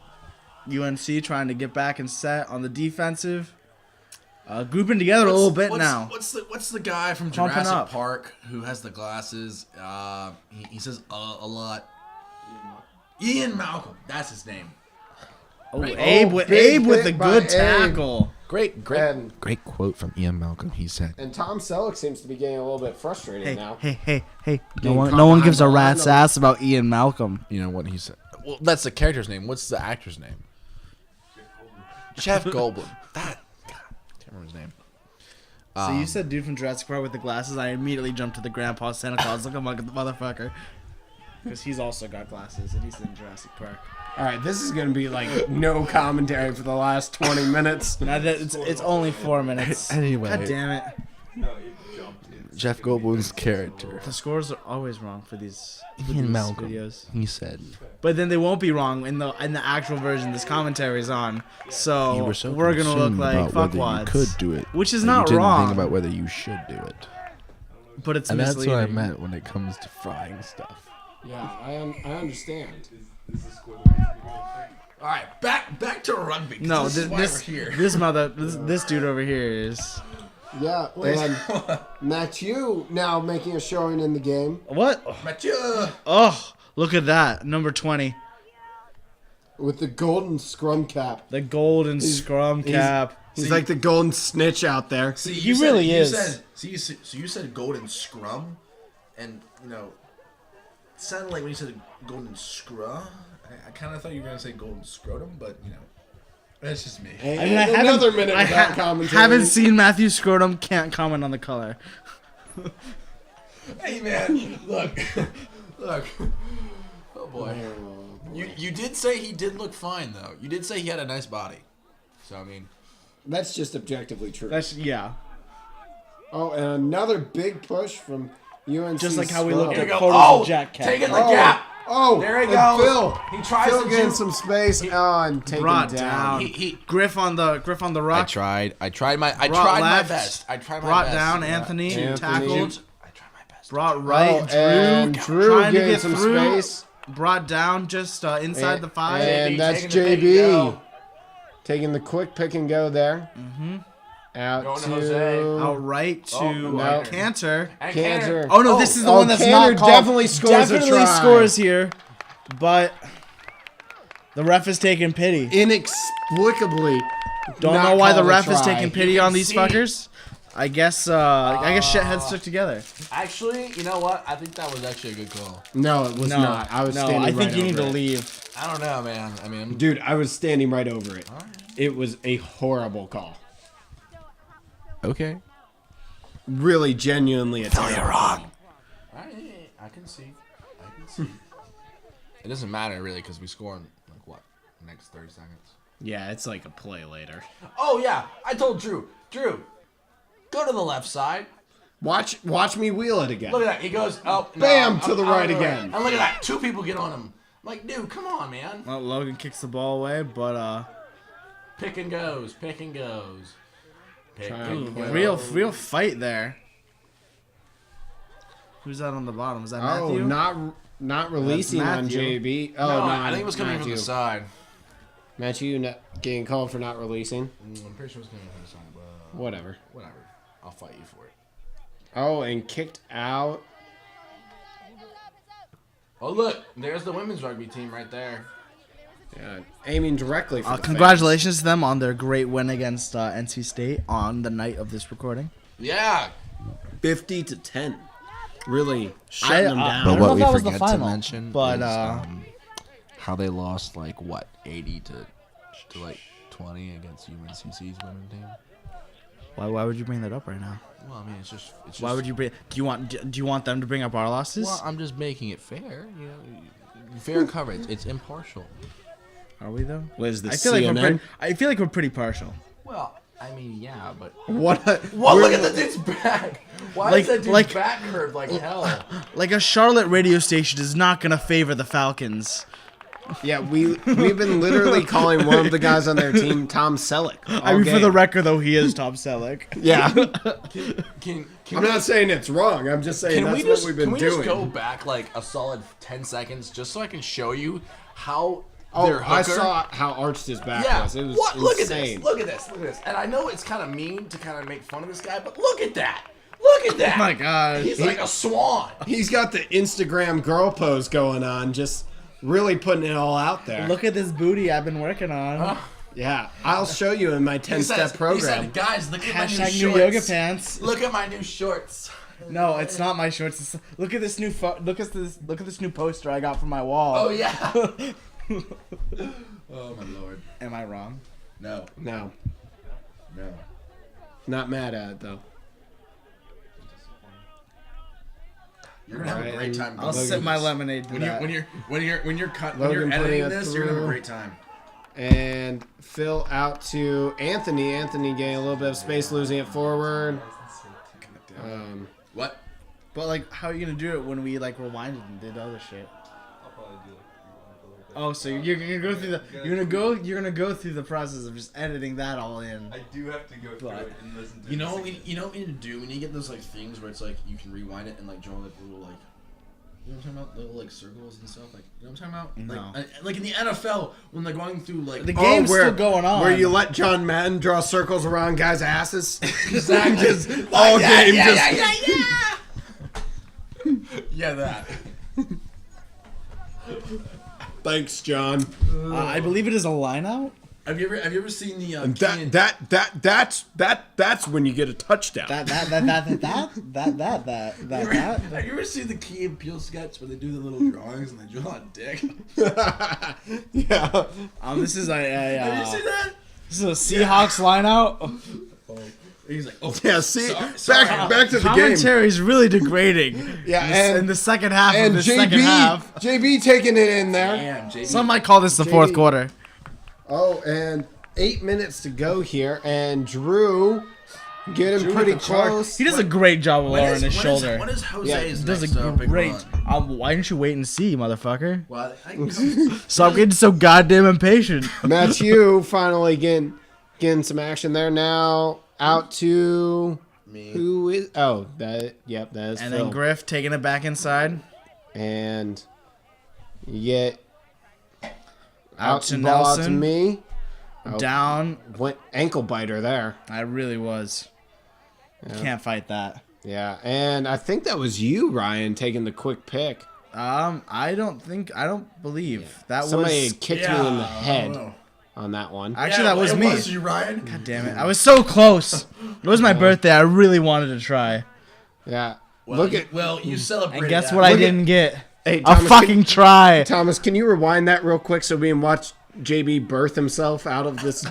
UNC trying to get back and set on the defensive. Grouping together a little bit now. What's the guy from Pumping Jurassic up. Park who has the glasses? He says a lot. Ian Malcolm, that's his name. Oh, Right. Abe Oh, with big Abe with hit the by good Abe. tackle. Great And- quote from Ian Malcolm. He said, And Tom Selleck seems to be getting a little bit frustrated now. Hey. No Getting one, caught no one behind gives a the line rat's of- ass about Ian Malcolm. you know what he said? Well, that's the character's name. What's the actor's name? Jeff Goldblum. That God, can't remember his name. So you said dude from Jurassic Park with the glasses. I immediately jumped to the Grandpa Santa Claus looking like the motherfucker. Because he's also got glasses and he's in Jurassic Park. All right, this is going to be like no commentary for the last 20 minutes. Now that it's only 4 minutes. Anyway. God damn it. Jeff Goldblum's character. The scores are always wrong for these Ian Malcolm. videos. He said, But then they won't be wrong in the actual version this commentary is on. So, "You were so we're gonna look consumed like about whether fuckwads. you could do it, Which is that not you didn't wrong. think about whether you should do it." But it's And that's misleading. what I meant when it comes to frying stuff. Yeah, I understand. All right, back to rugby. 'cause No, this is why we're here. this dude over here is Yeah, and Mathieu now making a showing in the game what? Mathieu. Oh, look at that, number 20, with the golden scrum cap. the golden scrum cap. He's like the golden snitch out there. See, He really is. So you said golden scrum, and you know, it sounded like when you said golden scrum, I kind of thought you were gonna say golden scrotum, but you know, that's just me. And I mean, I another haven't, minute I without commentary. haven't seen Matthew Scrotum. Can't comment on the color. Hey man, look. Oh boy. You did say he did look fine though. You did say he had a nice body. So I mean, That's just objectively true. That's yeah. Oh, and another big push from UNC Just like how we slow. looked Here at we go. photos Oh, of Jack Cat. taking the gap. Oh, There he and goes. Phil. He tries Phil to getting do- some space. And taken Brought down. down. Griff on the I rock. tried my left. best. I tried my Brought best. down Yeah. Anthony. Anthony. Tackled. I tried my best. Brought right. And Drew trying to getting get some through. space. Brought down just inside the 5. And that's taking the pick and JB. go. Taking the quick pick and go there. Out Going to to Jose. Out right to no. Cantor. And Cantor. Oh no, this is the one that's Cantor not called. definitely scores a Definitely try. scores here, but the ref is taking pity. Inexplicably. Don't not know why the called a ref is try. taking pity You on can these see- fuckers. I guess shitheads stuck together. Actually, you know what? I think that was actually a good call. No, it was not. I was standing I think right you need to over it. leave. I don't know, man. I mean, Dude, I was standing right over it. It was a horrible call. okay. Really, genuinely a terrible call. I can see. It doesn't matter really because we score in like what, the next 30 seconds. Yeah, it's like a play later. Oh yeah, I told Drew. Drew, go to the left side. Watch me wheel it again. Look at that. He goes, oh, no, Bam, to the I'm right on again. And look at that. 2 people get on him. I'm like, dude, come on, man. Well, Logan kicks the ball away, but Pick and goes. Pick and goes. Pick Try and and goes. real fight there. Who's that on the bottom? Is that Oh, Matthew? not releasing on Matthew. JB. Oh, No, no, I think it was coming from the side. Matthew getting called for not releasing. I'm pretty sure it was coming from the side, but Whatever. whatever. I'll fight you for it. Oh, and kicked out. Oh, look. There's the women's rugby team right there. Yeah, aiming directly for the Congratulations to them on their great win against NC State on the night of this recording. Yeah. fans. 50-10. Really shutting them down. I don't know if that was the final, but how they lost like what 80 to like 20 against UNCC's women's team. why would you bring that up right now? Well, I mean, it's just. Why would you bring? Do you want them to bring up our losses? Well, I'm just making it fair. You know, fair coverage. It's impartial. Are we though? What is this, I feel like CNN? I feel like we're pretty partial. Well, I mean, yeah, but. What? What? Look at the dude's back. Why Like- is that dude's like- back curved like hell? Like a Charlotte radio station is not gonna favor the Falcons. Yeah, we've been literally calling one of the guys on their team Tom Selleck. I mean, for the record though, he is Tom Selleck. Yeah. Can I'm not saying it's wrong. I'm just saying Can that's we just what we've been can we doing. just go back like a solid 10 seconds just so I can show you how Oh, their hooker. I saw how arched his back Yeah. was. It was what? Look at insane. this. Look at this. Look at this. And I know it's kind of mean to kind of make fun of this guy, but look at that. Look at that. Oh my God. He's like a swan. He's got the Instagram girl pose going on, just really putting it all out there. Look at this booty I've been working on. Yeah, I'll show you in my He 10-step says, program. He said, guys, look at my new Hashtag shorts. new yoga pants. Look at my new shorts. No, it's not my shorts. Look at this new look at this new poster I got from my wall. Oh yeah. Oh my lord. Am I wrong? No. No, No. not mad at it though. You're gonna have Alright, a great time. I'll Logan- sip my lemonade to when that. you're Logan putting editing it this, you're gonna have a through. great time. And Phil out to Anthony. Anthony getting a little bit of space, losing it forward. What? But like, how are you gonna do it when we like rewinded and did other shit? I'll probably do like Oh, so you're gonna go through the you're gonna go through the process of just editing that all in. I do have to go through it and listen to You know it. what we need to do? We need to get those like things where it's like you can rewind it and like draw like little like, you know what I'm talking about? Little like circles and stuff. Like, you know what I'm talking about? No. Like in the NFL when they're going through like The game's still going on. Where you let John Madden draw circles around guys' asses. Exactly. Just all game. yeah that. Thanks, John. I believe it is a line out. Have you ever seen the And Keenan- that's when you get a touchdown. That. Have you ever seen the Key and Peele sketch where they do the little drawings and they draw a dick? Yeah. This is Have you seen that? this is a Seahawks line out. He's like, oh Yeah, see, sorry. back to the game. Commentary is really degrading. Yeah, in the second half of And the second half. JB taking it in there. Damn, JB. Some might call this the fourth quarter. Oh, and 8 minutes to go here, and Drew Get him Drew pretty with the charge. close. He does a great job of lowering his shoulder. When is Yeah, Jose's He does next a big great. run? Why didn't you wait and see, motherfucker? Well, I can Stop getting so goddamn impatient. Matthew finally getting some action there now. Out to me. who is? Oh, that is And Phil. then Griff taking it back inside. And you get Out to ball out to Nelson. me. Oh, Down. went ankle biter there. I really was. Can't fight that. Yeah, and I think that was you, Ryan, taking the quick pick. I don't believe that Somebody was. kicked me in the head on that one. Actually, that was me. Was you, Ryan? God damn it! I was so close. It was my birthday. I really wanted to try. Yeah. Well, Look at you celebrated. And guess that. what? I Look at- didn't get Hey, a Thomas, fucking try. Thomas, can you rewind that real quick so we can watch JB birth himself out of this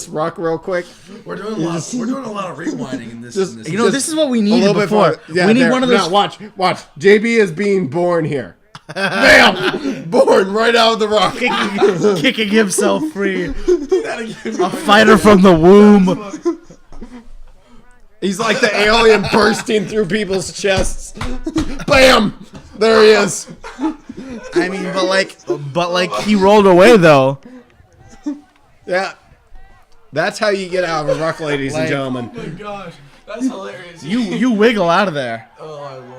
rock real quick? We're doing a lot. We're doing a lot of rewinding in this. Just- in this You know, this is what we A needed little bit before. farther. Yeah, we need there. one of those. Now, watch. JB is being born here. Bam! Born right out of the rock. Kicking himself free. a A fighter from the womb. He's like the alien bursting through people's chests. Bam! There he is. I mean, but like he rolled away though. Yeah. That's how you get out of a ruck, ladies and Like- gentlemen. Oh my gosh, that's hilarious. You wiggle out of there. Oh my lord.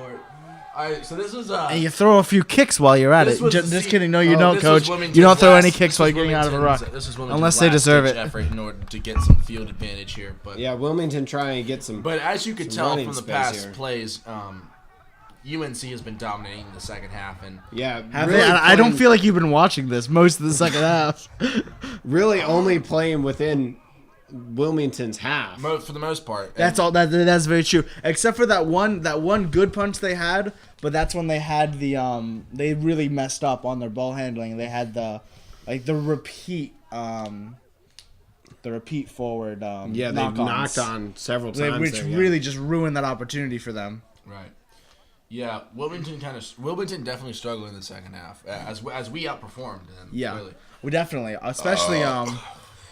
Alright, so this was And you throw a few kicks while you're at This it. was Just the scene- kidding. No, you don't, this was coach. Wilmington's You don't throw any last- kicks this while was you're getting out of a rock. Wilmington's- This is Wilmington's Unless they last deserve ditch it. effort in order to get some field advantage here, but Yeah, Wilmington trying to get some. But as you could Some tell running from the space past here. plays, UNC has been dominating the second half, and Yeah, Have really they? I don't playing- feel like you've been watching this most of the second half. really only playing within Wilmington's half. for the most part, That's all. That's very true. Except for that one good punch they had, but that's when they had they really messed up on their ball handling. They had the repeat forward. Yeah, they knocked on several times. which there, yeah. really just ruined that opportunity for them. right? Yeah, Wilmington definitely struggled in the second half as we outperformed them. Yeah, really. we definitely, especially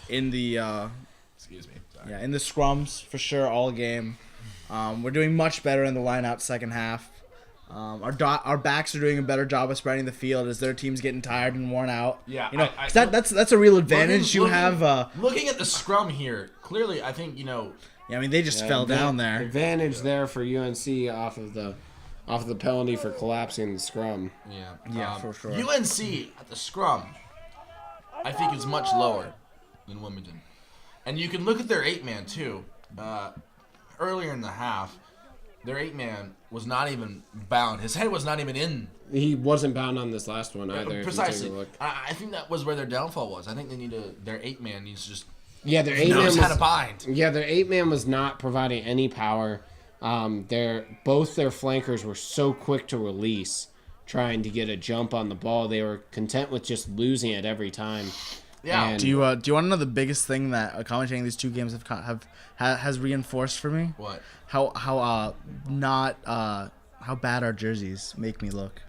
in the Excuse me. Sorry. in the scrums for sure all game. We're doing much better in the line-out second half. Our backs are doing a better job of spreading the field as their team's getting tired and worn out. Yeah, you know, I- 'cause that's a real advantage you Looking- have. Looking at the scrum here, clearly, I think Yeah, I mean they just fell down there. Advantage there for UNC off of the penalty for collapsing the scrum. Yeah, for sure. UNC at the scrum, I think, is much lower than Wilmington, and you can look at their 8-man too. Earlier in the half, their 8-man was not even bound. His head was not even in. He wasn't bound on this last one either. Precisely. If you take a look. I think that was where their downfall was. I think their 8-man needs to just Yeah, their knows 8-man how to bind. Yeah, their 8-man was not providing any power. Both their flankers were so quick to release, trying to get a jump on the ball. They were content with just losing it every time. Yeah. And Do you want to know the biggest thing that commentating these two games has reinforced for me? What? How bad our jerseys make me look.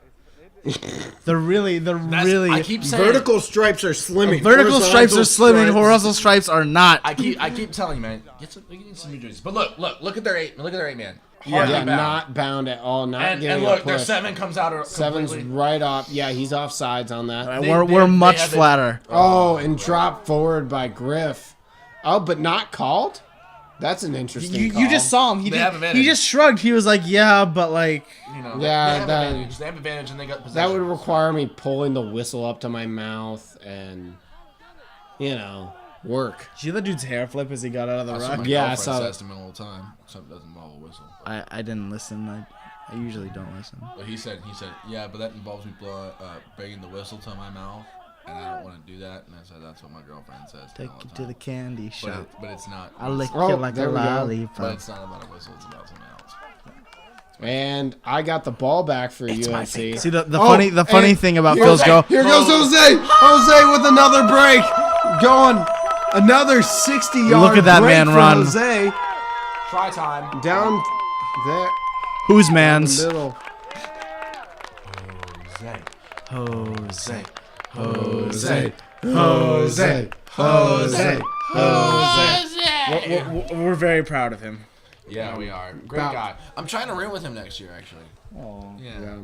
They're really I keep saying vertical stripes are slimming. vertical stripes are slimming. Horizontal stripes are not. I keep telling you, man. Get some new jerseys. But look at their 8-man. Yeah, Hardly bound. not bound at all. Not And getting look, a their push. 7 comes out. Seven's completely. right off. Yeah, he's offsides on that. We're much have it- flatter. Oh, and dropped forward by Griff. Oh, but not called? That's an interesting call. You just saw him. They have He advantage. just shrugged. He was like, "Yeah, but like." You know, Yeah, they have that- advantage. They have advantage, and they got That possession. would require me pulling the whistle up to my mouth and, work. See that dude's hair flip as he got out of the That's what ruck? my Yeah, I girlfriend saw says to me all the time. Something doesn't involve a whistle. I didn't listen. I usually don't listen. But he said, yeah, but that involves me bringing the whistle to my mouth, and I don't want to do that. And I said, that's what my girlfriend says. Take all you the to the time. candy shop. But it's not. I lick Oh, you like a there we go. But lollipop. it's not about a whistle. It's about something else. And I got the ball back for UNC. See the Oh, funny and thing about here- Phil's go. Here goes Jose. Jose with another break. Going another 60-yard Look at that break man for run. Jose. Try time. Down there Who's in man's? the middle. Jose. Jose. Jose. Jose. Jose. We're very proud of him. Yeah, we are. Great guy. I'm trying to room with him next year, actually. Oh. Yeah.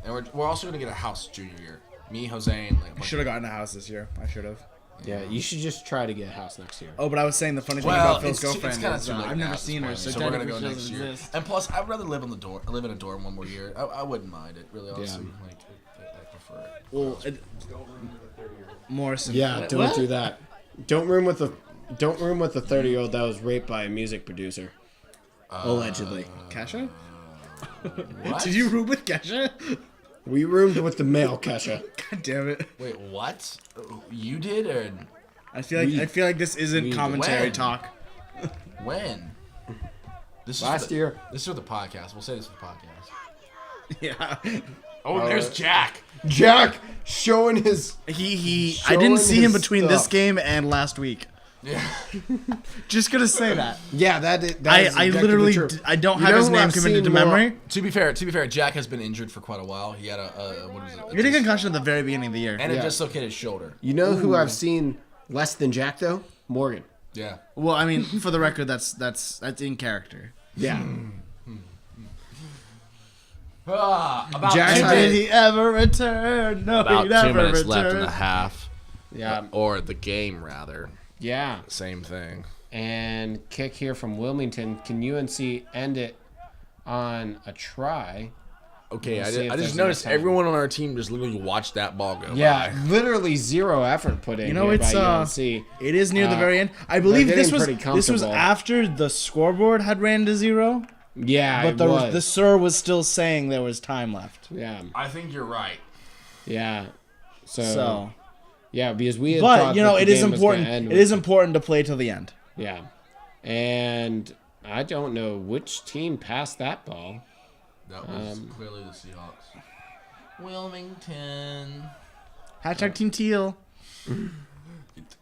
And we're also gonna get a house junior year. Me, Jose, and I should have gotten a house this year. I should have. Yeah, you should just try to get a house next year. Oh, but I was saying the funny thing Well, about Phil's it's girlfriend kind of is too late. I've now never at this seen her, point, so we're gonna technically go she next doesn't year. exist. And plus, I'd rather live in a dorm one more year. I wouldn't mind it, really. Honestly, like I prefer it. Well, Morrison. Yeah, What? don't do that. Don't room with the 30-year-old that was raped by a music producer. Allegedly. Kesha? What? Did you room with Kesha? We roomed with the male Kesha. God damn it! Wait, what? You did, or I feel like this isn't commentary When? talk. when? This Last year. This is for the podcast. We'll say this for the podcast. Yeah. Oh, there's Jack. Jack showing his... He I didn't see him his between this stuff. game and last week. Yeah. Just gonna say that. Yeah, that is I literally I don't have his name committed to memory. To be fair, Jack has been injured for quite a while. He had what is it? He had a concussion at the very beginning of the year. And Yeah. it dislocated his shoulder. You know who I've seen less than Jack, though? Morgan. Yeah. Well, I mean, for the record, that's in character. Yeah. About Jack's two had- Did he ever return? No, About he 2 never minutes returned. left in the half. Yeah. Or the game, rather. Yeah. Same thing. And kick here from Wilmington. Can UNC end it on a try? Okay, We'll I see if just there's noticed enough time. everyone on our team just literally watched that ball go Yeah, by. literally zero effort put in You know, here it's by UNC. it is near the Uh, very end. I believe this getting was pretty this was comfortable. after the scoreboard had ran to 0, Yeah, but it the was. the sir was still saying there was time left. Yeah, I think you're right. yeah. So, Yeah, because we had but thought you know, that it the is game was gonna important. end It with- is important to play till the end. Yeah, and I don't know which team passed that ball. That was clearly the Seahawks. Wilmington. Hashtag Team Teal.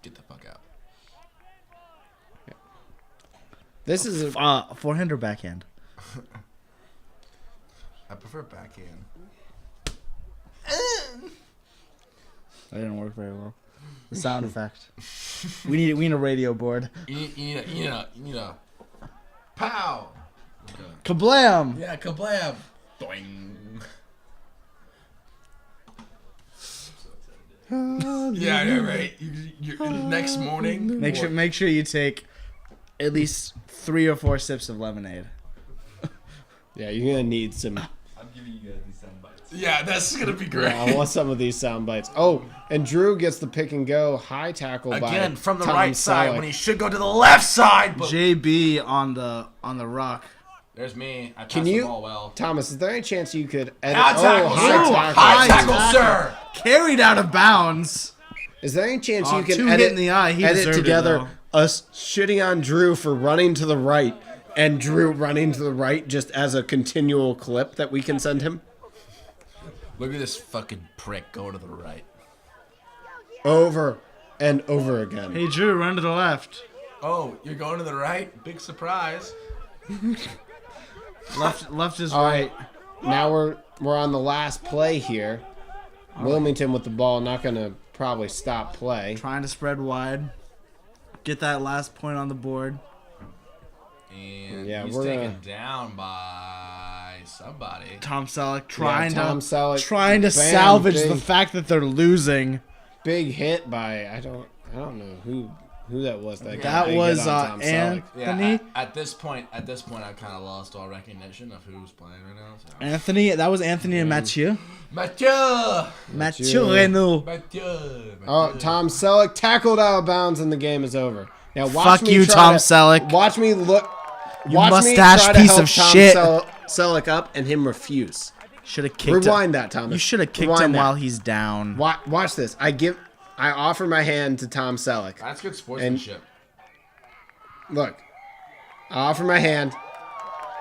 Get the fuck out. This is a, Forehand or backhand? I prefer backhand. That didn't work very well. The sound effect. We need a radio board. You need a pow. Kablam! Yeah, kablam. Doing. Yeah, right. You're next morning. Make sure you take at least 3 or 4 sips of lemonade. yeah. You're gonna need some. I'm giving you guys these sound bites. Yeah, that's gonna be great. Yeah, I want some of these sound bites. Oh, and Drew gets the pick and go high tackle Again, by from the Tom right side Selleck. when he should go to the left side. But JB on the rock. there's me. I Can passed you, the ball well. Thomas? Is there any chance you could edit? High tackle, oh, sir. high tackle. High tackle, sir. Carried out of bounds. Is there any chance Oh, you can 2 hit in the eye. He edit deserved it, together though. us shitting on Drew for running to the right and Drew running to the right just as a continual clip that we can send him? Look at this fucking prick going to the right. Over and over again. Hey Drew, run to the left. Oh, you're going to the right? Big surprise. Left is All right. right, now we're on the last play here. Wilmington with the ball, not going to probably stop play. Trying to spread wide. Get that last point on the board. And Yeah, he's we're taken gonna- down by somebody. Tom Selleck trying Tom Selleck, trying to bam, salvage big- the fact that they're losing. Big hit by I don't know who that was. That That big was hit on Tom Selleck. Yeah, Anthony. at this point, I kind of lost all recognition of who's playing right now. So. Anthony, that was Anthony and Mathieu. Mathieu! Mathieu Renault. Mathieu! Oh, Tom Selleck tackled out of bounds and the game is over. Now watch Fuck me you, try Tom to- Selleck. Watch me look. You watch me mustache try to piece help of Tom shit. Selleck up and him refuse. Should have kicked Rewind him. that, Thomas. You should have kicked Rewind him that. while he's down. Watch this. I offer my hand to Tom Selleck. That's good sportsmanship. Look, I offer my hand.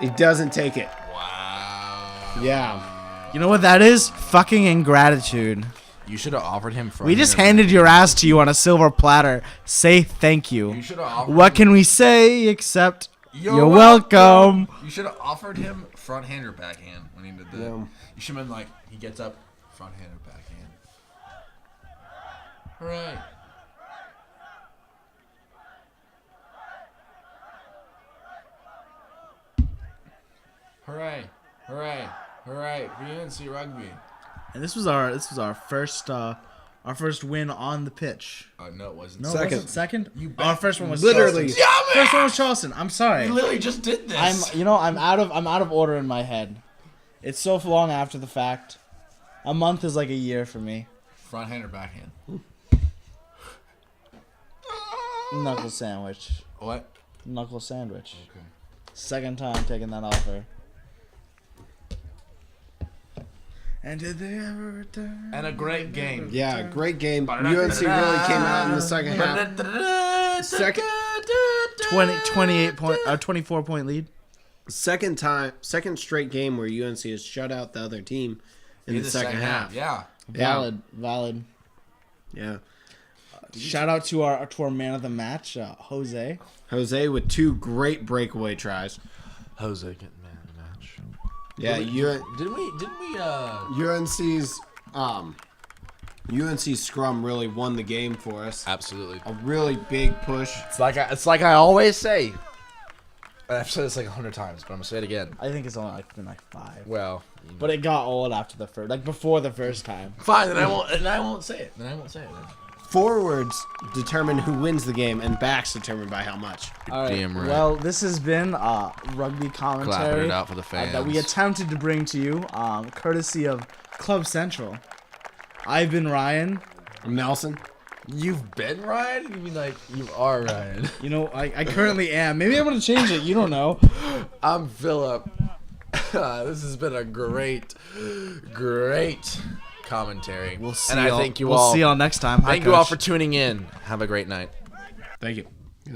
He doesn't take it. Wow. Yeah. You know what that is? Fucking ingratitude. You should have offered him front We just hander. handed your ass to you on a silver platter. Say thank You you. should have offered What him, can we say except You're welcome. You should have offered him front hand or backhand when he did that. Yeah. You should have been like, he gets up, front hand or backhand. All right. Hooray! Hooray! Hooray! For UNC Rugby. And this was our first win on the pitch. No, it wasn't. No, Second. it wasn't second. You Our first one was Literally. Charleston. First one was Charleston. I'm sorry. You literally just did this. I'm out of order in my head. It's so long after the fact. A month is like a year for me. Front hand or backhand? Knuckle sandwich. What? Knuckle sandwich. Okay. Second time taking that offer. And did they ever return? And a great game. Yeah, great game. UNC really came out in the second half. Second, 24 point lead. second straight game where UNC has shut out the other team in the second half. Yeah. Valid. Yeah. Shout out to our man of the match, Jose. Jose with 2 great breakaway tries. Jose getting man of the match. Yeah, Didn't we UNC's scrum really won the game for us. Absolutely. A really big push. It's like I always say. I've said this like 100 times, but I'm gonna say it again. I think it's only been 5. Well, But it got old after the first, before the first time. fine. Then I won't say it. Then. Forwards determine who wins the game, and backs determined by how much. All right. damn right. Well, this has been rugby commentary Clapping it out for the fans. that we attempted to bring to you, courtesy of Club Central. I've been Ryan. I'm Nelson. You've been Ryan? You mean like you are Ryan? You know, I currently am. Maybe I'm gonna change it. You don't know. I'm Philip. This has been a great commentary. We'll see. And I thank you we'll all. see y'all next time. Hi, Thank you all Coach. for tuning in. Have a great night. Thank you.